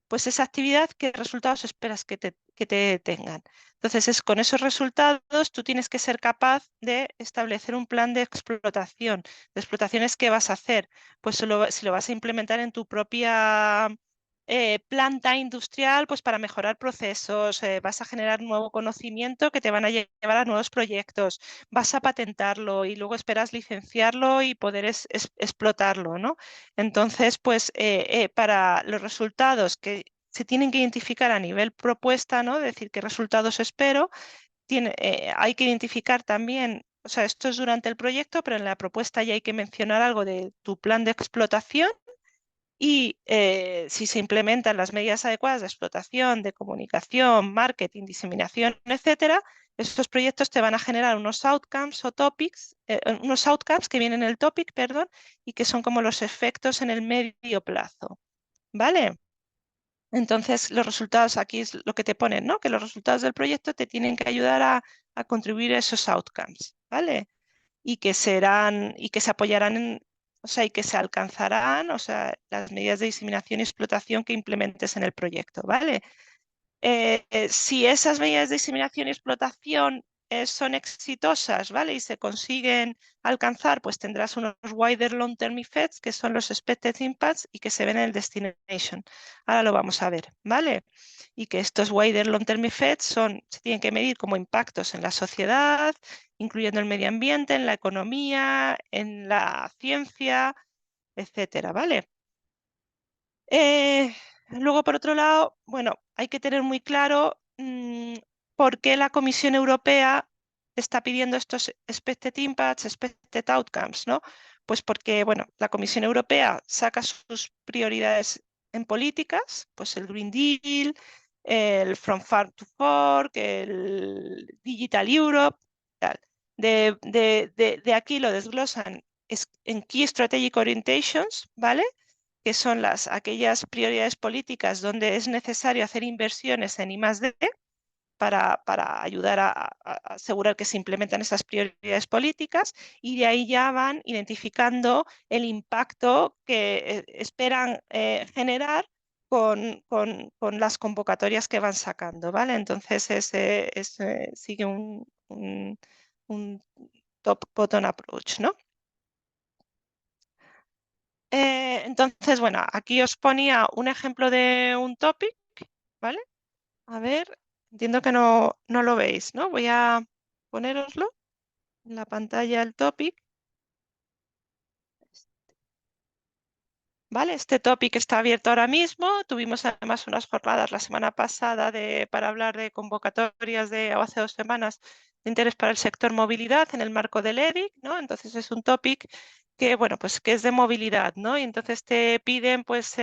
pues esa actividad, ¿qué resultados esperas que te tengan? Entonces, con esos resultados tú tienes que ser capaz de establecer un plan de explotación. ¿De explotaciones qué vas a hacer? Pues si lo vas a implementar en tu propia planta industrial, pues para mejorar procesos, vas a generar nuevo conocimiento que te van a llevar a nuevos proyectos, vas a patentarlo y luego esperas licenciarlo y poder explotarlo, ¿no? Entonces, pues para los resultados que se tienen que identificar a nivel propuesta, ¿no? Decir qué resultados espero, hay que identificar también, o sea, esto es durante el proyecto, pero en la propuesta ya hay que mencionar algo de tu plan de explotación y si se implementan las medidas adecuadas de explotación, de comunicación, marketing, diseminación, etcétera, estos proyectos te van a generar unos outcomes o topics, unos outcomes que vienen en el topic, perdón, y que son como los efectos en el medio plazo. ¿Vale? Entonces, los resultados aquí es lo que te ponen, ¿no? Que los resultados del proyecto te tienen que ayudar a contribuir a esos outcomes, ¿vale? Y que serán, y que se apoyarán en, o sea, y que se alcanzarán, o sea, las medidas de diseminación y explotación que implementes en el proyecto, ¿vale? Si esas medidas de diseminación y explotación son exitosas, ¿vale? Y se consiguen alcanzar, pues tendrás unos wider long-term effects, que son los expected impacts y que se ven en el destination. Ahora lo vamos a ver, ¿vale? Y que estos wider long-term effects se tienen que medir como impactos en la sociedad, incluyendo el medio ambiente, en la economía, en la ciencia, etcétera, ¿vale? Luego, por otro lado, bueno, hay que tener muy claro por qué la Comisión Europea está pidiendo estos expected impacts, expected outcomes, ¿no? Pues porque, bueno, la Comisión Europea saca sus prioridades en políticas, pues el Green Deal, el From Farm to Fork, el Digital Europe, tal. De aquí lo desglosan en Key Strategic Orientations, ¿vale? Que son aquellas prioridades políticas donde es necesario hacer inversiones en I+D para ayudar a asegurar que se implementan esas prioridades políticas, y de ahí ya van identificando el impacto que esperan generar con las convocatorias que van sacando, ¿vale? Entonces sigue un top-bottom approach, ¿no? Entonces, bueno, aquí os ponía un ejemplo de un topic, ¿vale? A ver, entiendo que no lo veis, ¿no? Voy a ponéroslo en la pantalla el topic, ¿vale? Este topic está abierto ahora mismo. Tuvimos además unas jornadas la semana pasada para hablar de convocatorias o hace 2 semanas de interés para el sector movilidad en el marco del EDIC, ¿no? Entonces es un topic que, bueno, pues que es de movilidad, ¿no? Y entonces te piden, pues,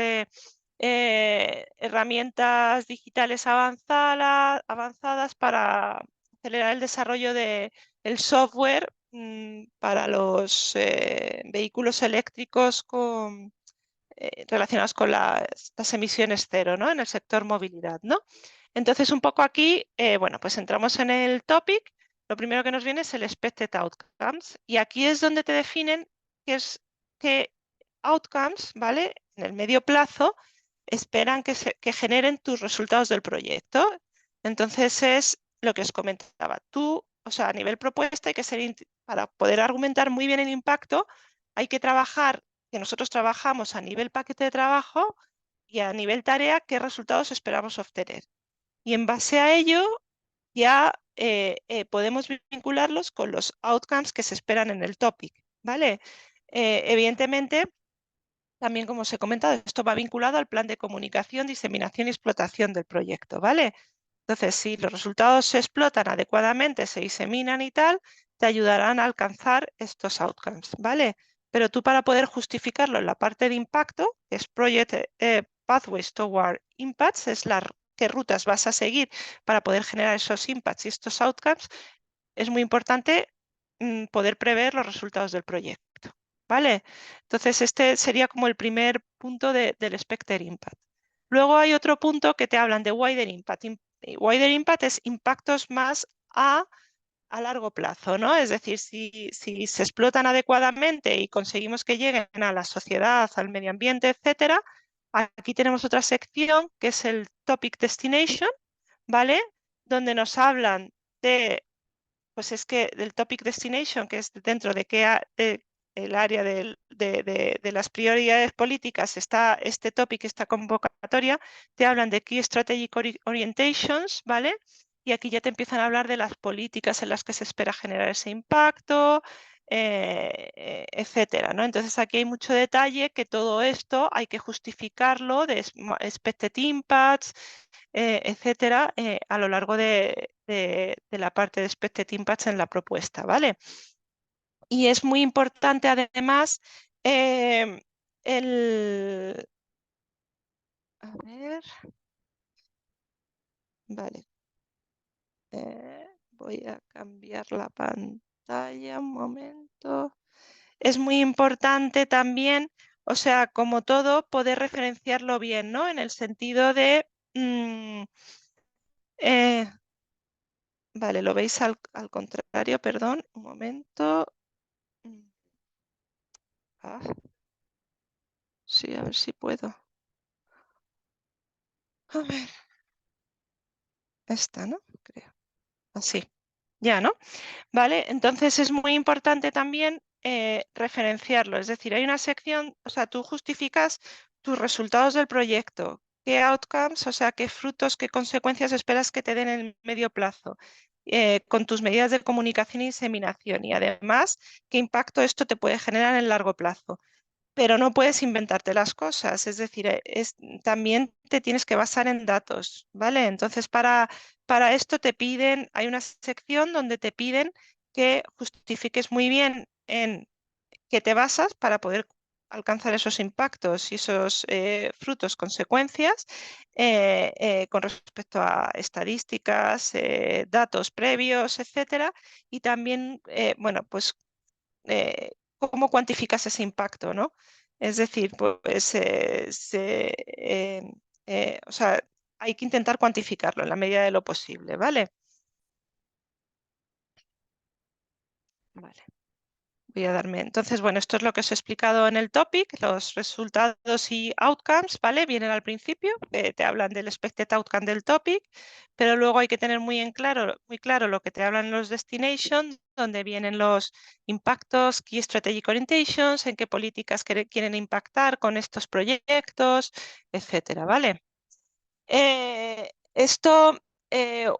herramientas digitales avanzadas para acelerar el desarrollo del software para los vehículos eléctricos relacionados con las emisiones cero, ¿no? En el sector movilidad, ¿no? Entonces, un poco aquí, bueno, pues entramos en el topic. Lo primero que nos viene es el expected outcomes, y aquí es donde te definen qué outcomes, ¿vale? En el medio plazo esperan que generen tus resultados del proyecto. Entonces es lo que os comentaba. Tú, o sea, a nivel propuesta hay que para poder argumentar muy bien el impacto, hay que trabajar, que nosotros trabajamos a nivel paquete de trabajo y a nivel tarea, qué resultados esperamos obtener. Y en base a ello ya podemos vincularlos con los outcomes que se esperan en el topic, ¿vale? Evidentemente, también, como os he comentado, esto va vinculado al plan de comunicación, diseminación y explotación del proyecto, ¿vale? Entonces, si los resultados se explotan adecuadamente, se diseminan y tal, te ayudarán a alcanzar estos outcomes, ¿vale? Pero tú, para poder justificarlo en la parte de impacto, que es Project Pathways Toward Impacts, es qué rutas vas a seguir para poder generar esos impacts y estos outcomes, es muy importante poder prever los resultados del proyecto, ¿vale? Entonces, este sería como el primer punto del expected impact. Luego hay otro punto que te hablan de wider impact. Wider impact es impactos más a largo plazo, ¿no? Es decir, si se explotan adecuadamente y conseguimos que lleguen a la sociedad, al medio ambiente, etcétera, aquí tenemos otra sección que es el Topic Destination, ¿vale? Donde nos hablan pues es que del Topic Destination, que es dentro de el área de las prioridades políticas, está este topic, esta convocatoria, te hablan de Key Strategic Orientations, ¿vale? Y aquí ya te empiezan a hablar de las políticas en las que se espera generar ese impacto, etcétera, ¿no? Entonces aquí hay mucho detalle, que todo esto hay que justificarlo de expected impacts, etcétera, a lo largo de la parte de expected impacts en la propuesta, ¿vale? Y es muy importante además em, el... A ver, vale. Voy a cambiar la pantalla un momento. Es muy importante también, o sea, como todo, poder referenciarlo bien, ¿no? En el sentido de... eh, vale, lo veis al contrario, perdón, un momento. Mm, ah, sí, a ver si puedo. A ver, esta, ¿no? Creo. Así. Ya, ¿no? ¿Vale? Entonces es muy importante también referenciarlo. Es decir, hay una sección, o sea, tú justificas tus resultados del proyecto, qué outcomes, o sea, qué frutos, qué consecuencias esperas que te den en el medio plazo, con tus medidas de comunicación y diseminación y además qué impacto esto te puede generar en el largo plazo. Pero no puedes inventarte las cosas, es decir, también te tienes que basar en datos, ¿vale? Entonces, para esto te piden, hay una sección donde te piden que justifiques muy bien en qué te basas para poder alcanzar esos impactos y esos frutos, consecuencias con respecto a estadísticas, datos previos, etcétera. Y también, bueno, pues cómo cuantificas ese impacto, ¿no? Es decir, pues o sea, hay que intentar cuantificarlo en la medida de lo posible, ¿vale? Vale. Voy a darme. Entonces, bueno, esto es lo que os he explicado en el topic, los resultados y outcomes, ¿vale? Vienen al principio, te hablan del expected outcome del topic, pero luego hay que tener muy claro lo que te hablan los destinations, donde vienen los impactos, key strategic orientations, en qué políticas quieren impactar con estos proyectos, etcétera, ¿vale? Esto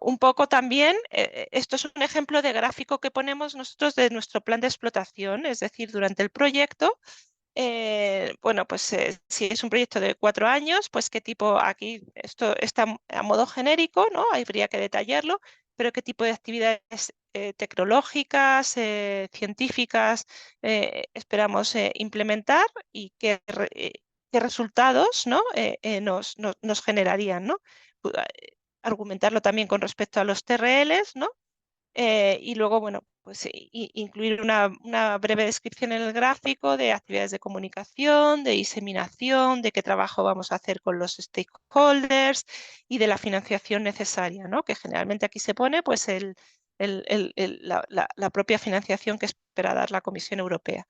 un poco también, esto es un ejemplo de gráfico que ponemos nosotros de nuestro plan de explotación, es decir, durante el proyecto, bueno, pues si es un proyecto de 4 años, pues qué tipo, aquí esto está a modo genérico, ¿no? Habría que detallarlo, pero qué tipo de actividades tecnológicas, científicas esperamos implementar y qué resultados, ¿no? nos generarían, ¿no? Argumentarlo también con respecto a los TRLs, ¿no? Y luego, bueno, pues incluir una breve descripción en el gráfico de actividades de comunicación, de diseminación, de qué trabajo vamos a hacer con los stakeholders y de la financiación necesaria, ¿no? Que generalmente aquí se pone pues la propia financiación que espera dar la Comisión Europea.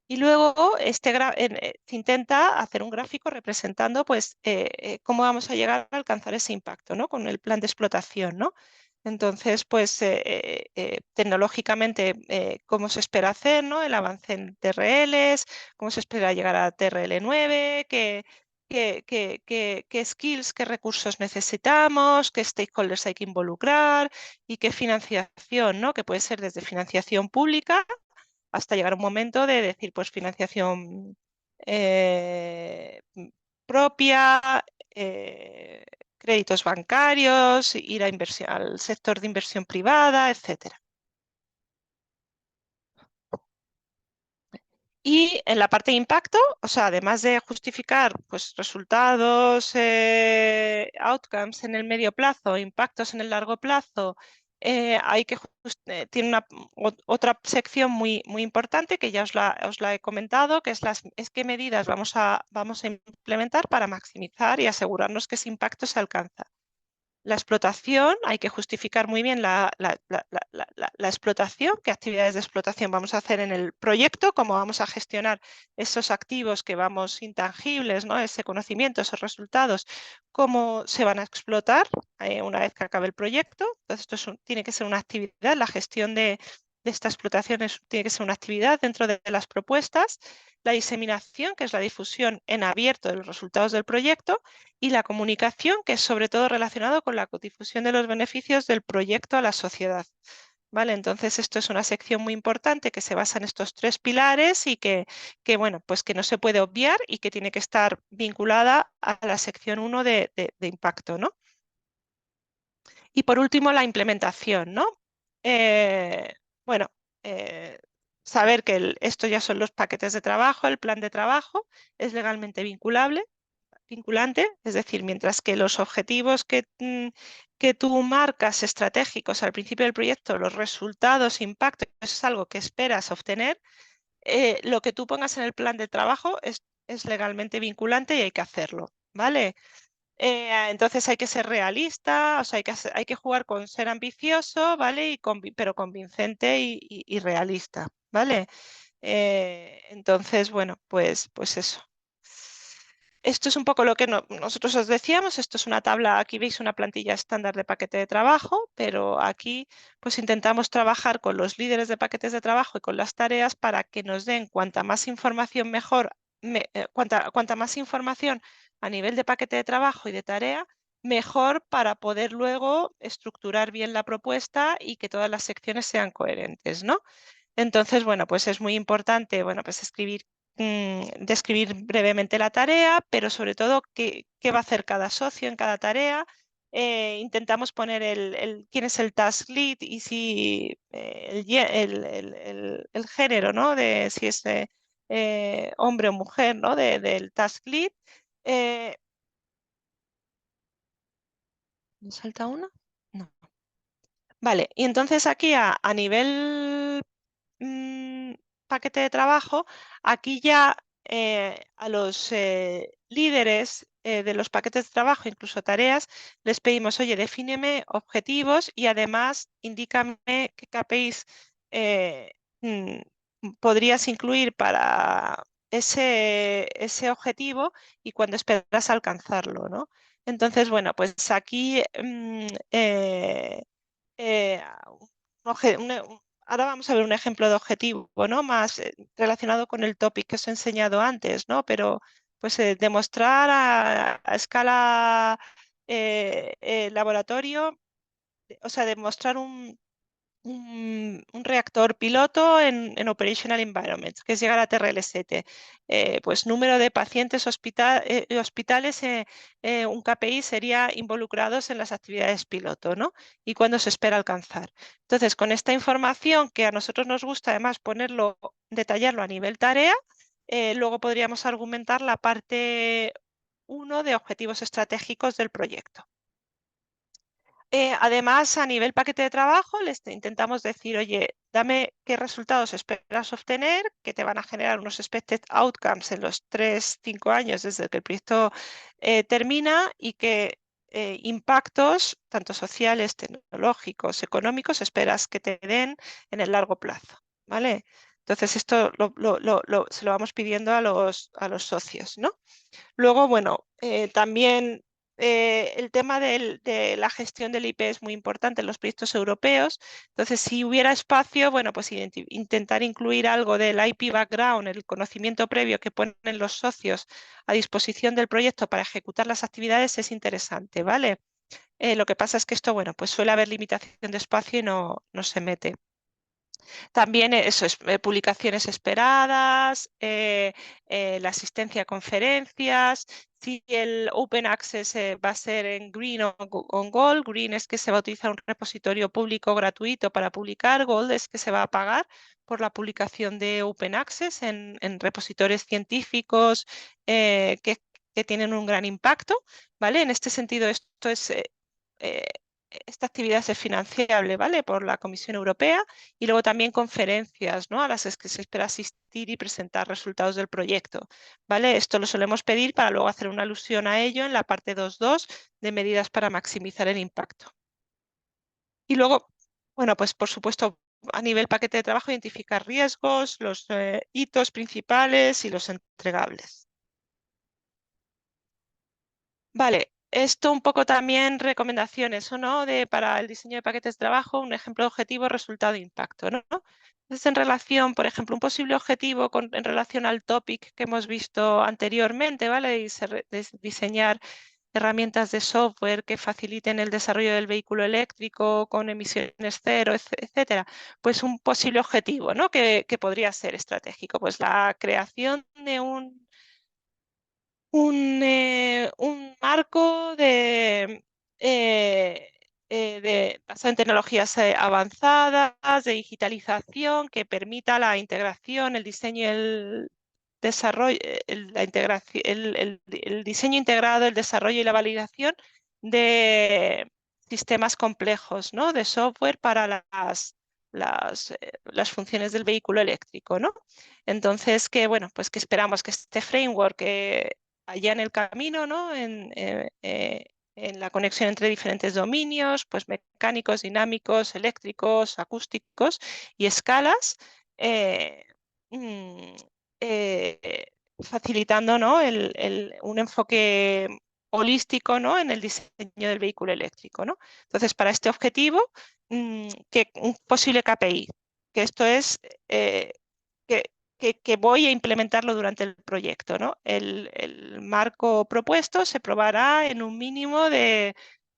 Y luego se intenta hacer un gráfico representando pues, cómo vamos a llegar a alcanzar ese impacto, ¿no? Con el plan de explotación, ¿no? Entonces, pues tecnológicamente, cómo se espera hacer, ¿no? El avance en TRLs, cómo se espera llegar a TRL 9, qué skills, qué recursos necesitamos, qué stakeholders hay que involucrar y qué financiación, ¿no? Que puede ser desde financiación pública hasta llegar a un momento de decir, pues financiación propia, eh, créditos bancarios, ir a al sector de inversión privada, etcétera. Y en la parte de impacto, o sea, además de justificar pues, resultados, outcomes en el medio plazo, impactos en el largo plazo, hay que tiene otra sección muy importante que ya os la he comentado, que es qué medidas vamos a implementar para maximizar y asegurarnos que ese impacto se alcanza. La explotación, hay que justificar muy bien la explotación, qué actividades de explotación vamos a hacer en el proyecto, cómo vamos a gestionar esos activos que vamos intangibles, ¿no? Ese conocimiento, esos resultados, cómo se van a explotar una vez que acabe el proyecto. Entonces, esto tiene que ser una actividad, la gestión de esta explotación tiene que ser una actividad dentro de las propuestas. La diseminación, que es la difusión en abierto de los resultados del proyecto, y la comunicación, que es sobre todo relacionado con la difusión de los beneficios del proyecto a la sociedad. ¿Vale? Entonces, esto es una sección muy importante que se basa en estos tres pilares y bueno, pues que no se puede obviar y que tiene que estar vinculada a la sección 1 de impacto, ¿no? Y por último, la implementación, ¿no? Eh, bueno, eh, saber que esto ya son los paquetes de trabajo, el plan de trabajo es legalmente vinculante, es decir, mientras que los objetivos que tú marcas estratégicos al principio del proyecto, los resultados, impacto, eso es algo que esperas obtener, lo que tú pongas en el plan de trabajo es legalmente vinculante y hay que hacerlo, ¿vale? Entonces hay que ser realista, o sea, hay que jugar con ser ambicioso, ¿vale? Pero convincente y realista, ¿vale? Entonces, bueno, pues eso. esto es un poco lo que nosotros os decíamos. Esto es una tabla, aquí veis una plantilla estándar de paquete de trabajo, pero aquí pues intentamos trabajar con los líderes de paquetes de trabajo y con las tareas para que nos den cuanta más información mejor, cuanta más información a nivel de paquete de trabajo y de tarea, mejor para poder luego estructurar bien la propuesta y que todas las secciones sean coherentes, ¿no? Entonces, bueno, pues es muy importante, bueno, pues describir brevemente la tarea, pero sobre todo qué va a hacer cada socio en cada tarea. Intentamos poner quién es el task lead y si el género, ¿no? De si es hombre o mujer, ¿no? Del task lead. Eh, ¿Me salta uno? No. Vale, y entonces aquí a nivel mm, paquete de trabajo, aquí ya a los líderes de los paquetes de trabajo, incluso tareas, les pedimos, oye, defíneme objetivos y además indícame qué KPIs eh, mm, podrías incluir para ese objetivo y cuándo esperas alcanzarlo, ¿no? Entonces, bueno, pues aquí eh, ahora vamos a ver un ejemplo de objetivo, ¿no? Más relacionado con el topic que os he enseñado antes, ¿no? Pero pues demostrar a escala laboratorio, o sea, demostrar un reactor piloto en Operational Environments, que es llegar a TRL7. Pues número de pacientes hospitales, un KPI sería involucrados en las actividades piloto, ¿no? Y cuándo se espera alcanzar. Entonces, con esta información que a nosotros nos gusta además ponerlo, detallarlo a nivel tarea, luego podríamos argumentar la parte uno de objetivos estratégicos del proyecto. Además, a nivel paquete de trabajo, les intentamos decir, oye, dame qué resultados esperas obtener, que te van a generar unos expected outcomes en los 3, 5 años desde que el proyecto termina y qué impactos, tanto sociales, tecnológicos, económicos, esperas que te den en el largo plazo, ¿vale? Entonces, esto se lo vamos pidiendo a los socios, ¿no? Luego, bueno, también el tema de la gestión del IP es muy importante en los proyectos europeos. Entonces, si hubiera espacio, bueno, pues intentar incluir algo del IP background, el conocimiento previo que ponen los socios a disposición del proyecto para ejecutar las actividades es interesante, ¿vale? Lo que pasa es que esto, bueno, pues suele haber limitación de espacio y no se mete. También eso es publicaciones esperadas, la asistencia a conferencias, si el Open Access va a ser en Green o en Gold. Green es que se va a utilizar un repositorio público gratuito para publicar, Gold es que se va a pagar por la publicación de Open Access en repositorios científicos que tienen un gran impacto, ¿vale? En este sentido, esto es... eh, esta actividad es financiable, ¿vale? Por la Comisión Europea y luego también conferencias, ¿no? A las que se espera asistir y presentar resultados del proyecto, ¿vale? Esto lo solemos pedir para luego hacer una alusión a ello en la parte 2.2 de medidas para maximizar el impacto. Y luego, bueno, pues por supuesto, a nivel paquete de trabajo, identificar riesgos, los hitos principales y los entregables. Vale, esto un poco también recomendaciones, ¿o no? Para el diseño de paquetes de trabajo, un ejemplo de objetivo, resultado, impacto, ¿no? Entonces, en relación, por ejemplo, un posible objetivo en relación al topic que hemos visto anteriormente, ¿vale? Diseñar herramientas de software que faciliten el desarrollo del vehículo eléctrico con emisiones cero, etcétera. Pues un posible objetivo, ¿no? Que podría ser estratégico, pues la creación de un marco basado en tecnologías avanzadas, de digitalización, que permita la integración, el diseño y el desarrollo, la integración, el diseño integrado, el desarrollo y la validación de sistemas complejos, ¿no? De software para las funciones del vehículo eléctrico, ¿no? Entonces, bueno, pues que esperamos que este framework allá en el camino, ¿no? En la conexión entre diferentes dominios, pues mecánicos, dinámicos, eléctricos, acústicos y escalas, eh, mm, eh, facilitando, ¿no? un enfoque holístico, ¿no? En el diseño del vehículo eléctrico, ¿no? Entonces, para este objetivo, que un posible KPI, que esto es que, que voy a implementarlo durante el proyecto, ¿no? El marco propuesto se probará en un mínimo de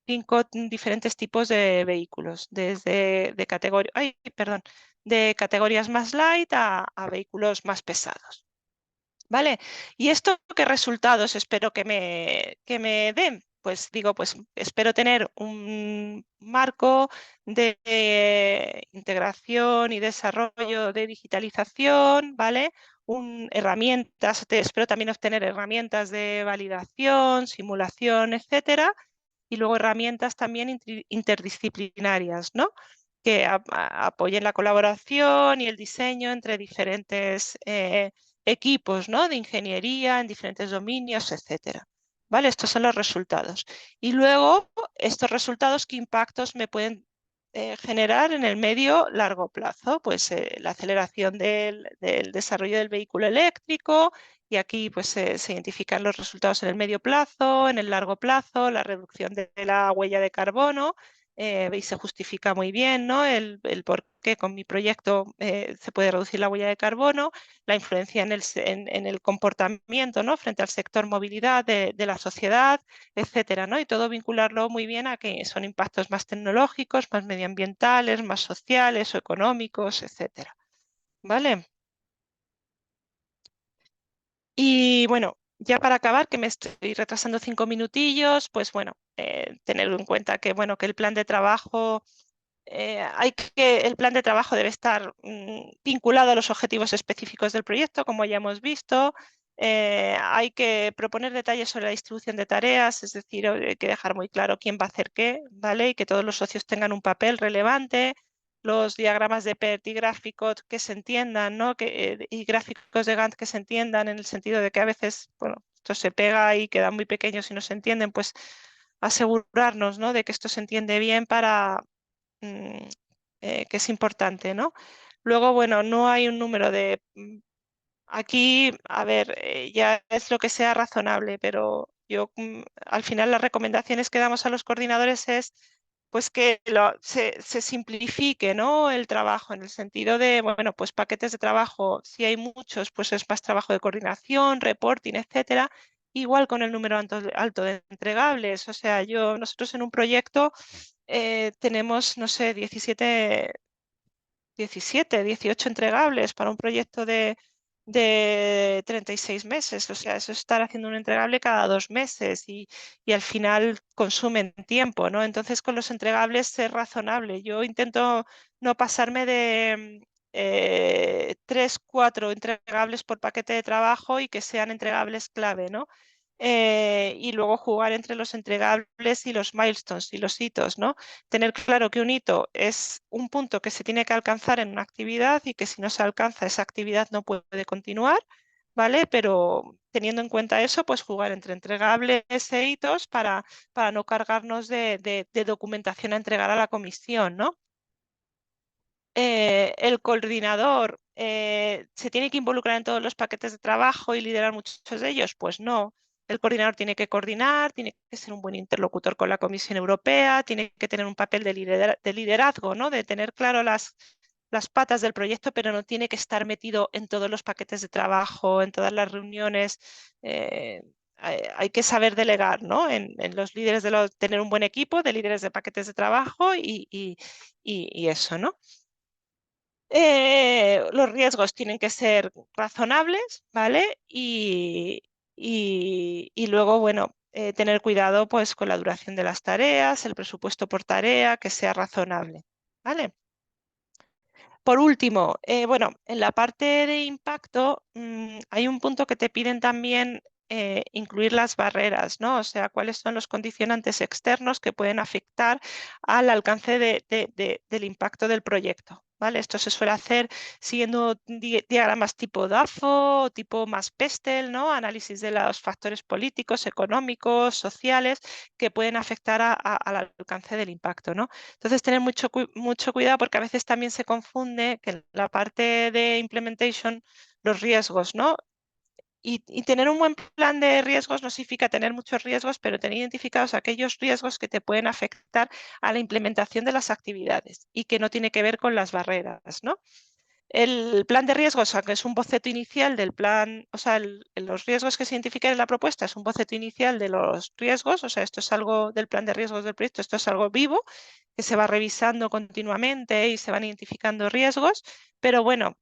5 diferentes tipos de vehículos, desde de categoría, ay, perdón, de categorías más light a vehículos más pesados. ¿Vale? ¿Y esto qué resultados espero que me den? Pues digo, pues espero tener un marco de integración y desarrollo de digitalización, ¿vale? Herramientas, espero también obtener herramientas de validación, simulación, etcétera, y luego herramientas también interdisciplinarias, ¿no? Que apoyen la colaboración y el diseño entre diferentes equipos, ¿no? De ingeniería en diferentes dominios, etcétera. ¿Vale? Estos son los resultados. Y luego, estos resultados, ¿qué impactos me pueden generar en el medio largo plazo? Pues la aceleración del desarrollo del vehículo eléctrico, y aquí pues se identifican los resultados en el medio plazo, en el largo plazo, la reducción de la huella de carbono, y se justifica muy bien, ¿no? El por qué con mi proyecto se puede reducir la huella de carbono, la influencia en el comportamiento, ¿no? Frente al sector movilidad de la sociedad, etcétera, ¿no? Y todo vincularlo muy bien a que son impactos más tecnológicos, más medioambientales, más sociales o económicos, etcétera. ¿Vale? Y bueno, ya para acabar, que me estoy retrasando 5 minutillos, pues bueno, tener en cuenta que, bueno, que el plan de trabajo el plan de trabajo debe estar vinculado a los objetivos específicos del proyecto, como ya hemos visto. Hay que proponer detalles sobre la distribución de tareas, es decir, hay que dejar muy claro quién va a hacer qué, ¿vale? Y que todos los socios tengan un papel relevante. Los diagramas de PERT y gráficos que se entiendan, ¿no? Y gráficos de Gantt que se entiendan en el sentido de que a veces, bueno, esto se pega y quedan muy pequeños y no se entienden, pues asegurarnos, ¿no? De que esto se entiende bien para, mm, que es importante, ¿no? Luego, bueno, no hay un número de... Aquí, a ver, ya es lo que sea razonable, pero yo al final las recomendaciones que damos a los coordinadores es pues que se simplifique, ¿no? El trabajo en el sentido de, bueno, pues paquetes de trabajo, si hay muchos, pues es más trabajo de coordinación, reporting, etcétera. Igual con el número alto de entregables. O sea, nosotros en un proyecto tenemos, no sé, 18 entregables para un proyecto de 36 meses. O sea, eso es estar haciendo un entregable cada 2 meses y al final consumen tiempo, ¿no? Entonces, con los entregables ser razonable. Yo intento no pasarme de 3, 4 entregables por paquete de trabajo y que sean entregables clave, ¿no? Y luego jugar entre los entregables y los milestones y los hitos, ¿no? Tener claro que un hito es un punto que se tiene que alcanzar en una actividad y que si no se alcanza esa actividad no puede continuar, ¿vale? Pero teniendo en cuenta eso, pues jugar entre entregables e hitos para no cargarnos de documentación a entregar a la comisión, ¿no? El coordinador se tiene que involucrar en todos los paquetes de trabajo y liderar muchos de ellos. Pues no. El coordinador tiene que coordinar, tiene que ser un buen interlocutor con la Comisión Europea, tiene que tener un papel de liderazgo, ¿no? De tener claro las patas del proyecto, pero no tiene que estar metido en todos los paquetes de trabajo, en todas las reuniones. Hay que saber delegar, ¿no? En los líderes tener un buen equipo de líderes de paquetes de trabajo y eso, ¿no? Los riesgos tienen que ser razonables, ¿vale? Y luego, bueno, tener cuidado pues con la duración de las tareas, el presupuesto por tarea, que sea razonable, ¿vale? Por último, bueno, en la parte de impacto hay un punto que te piden también incluir las barreras, ¿no? O sea, cuáles son los condicionantes externos que pueden afectar al alcance del impacto del proyecto, ¿vale? Esto se suele hacer siguiendo diagramas tipo DAFO o tipo más PESTEL, ¿no? Análisis de los factores políticos, económicos, sociales que pueden afectar al alcance del impacto, ¿no? Entonces, tener mucho cuidado porque a veces también se confunde que en la parte de implementation los riesgos, ¿no? Y tener un buen plan de riesgos no significa tener muchos riesgos, pero tener identificados aquellos riesgos que te pueden afectar a la implementación de las actividades y que no tiene que ver con las barreras, ¿no? El plan de riesgos, aunque es un boceto inicial del plan, o sea, los riesgos que se identifican en la propuesta es un boceto inicial de los riesgos, o sea, esto es algo del plan de riesgos del proyecto, esto es algo vivo que se va revisando continuamente y se van identificando riesgos, pero bueno,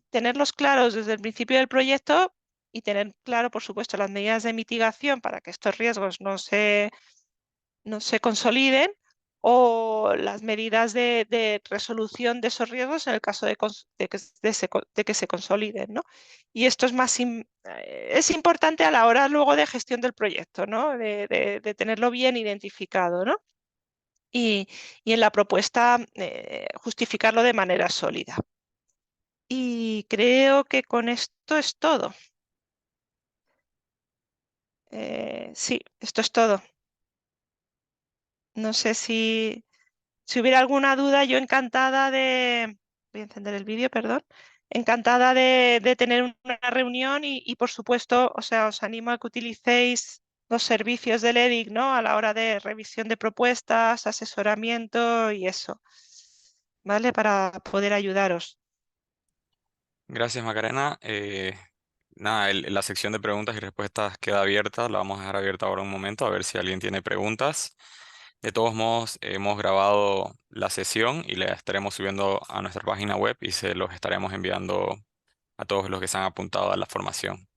tenerlos claros desde el principio del proyecto y tener claro, por supuesto, las medidas de mitigación para que estos riesgos no se consoliden o las medidas de resolución de esos riesgos en el caso de que se consoliden, ¿no? Y esto es es importante a la hora luego de gestión del proyecto, ¿no? De tenerlo bien identificado, ¿no? Y, y en la propuesta justificarlo de manera sólida. Y creo que con esto es todo. Sí, esto es todo. No sé si hubiera alguna duda, yo encantada de... Voy a encender el vídeo, perdón. Encantada de tener una reunión y, por supuesto, o sea, os animo a que utilicéis los servicios del EDIC, ¿no? A la hora de revisión de propuestas, asesoramiento y eso, ¿vale? Para poder ayudaros. Gracias, Macarena. Nada, la sección de preguntas y respuestas queda abierta. La vamos a dejar abierta ahora un momento a ver si alguien tiene preguntas. De todos modos, hemos grabado la sesión y la estaremos subiendo a nuestra página web y se los estaremos enviando a todos los que se han apuntado a la formación.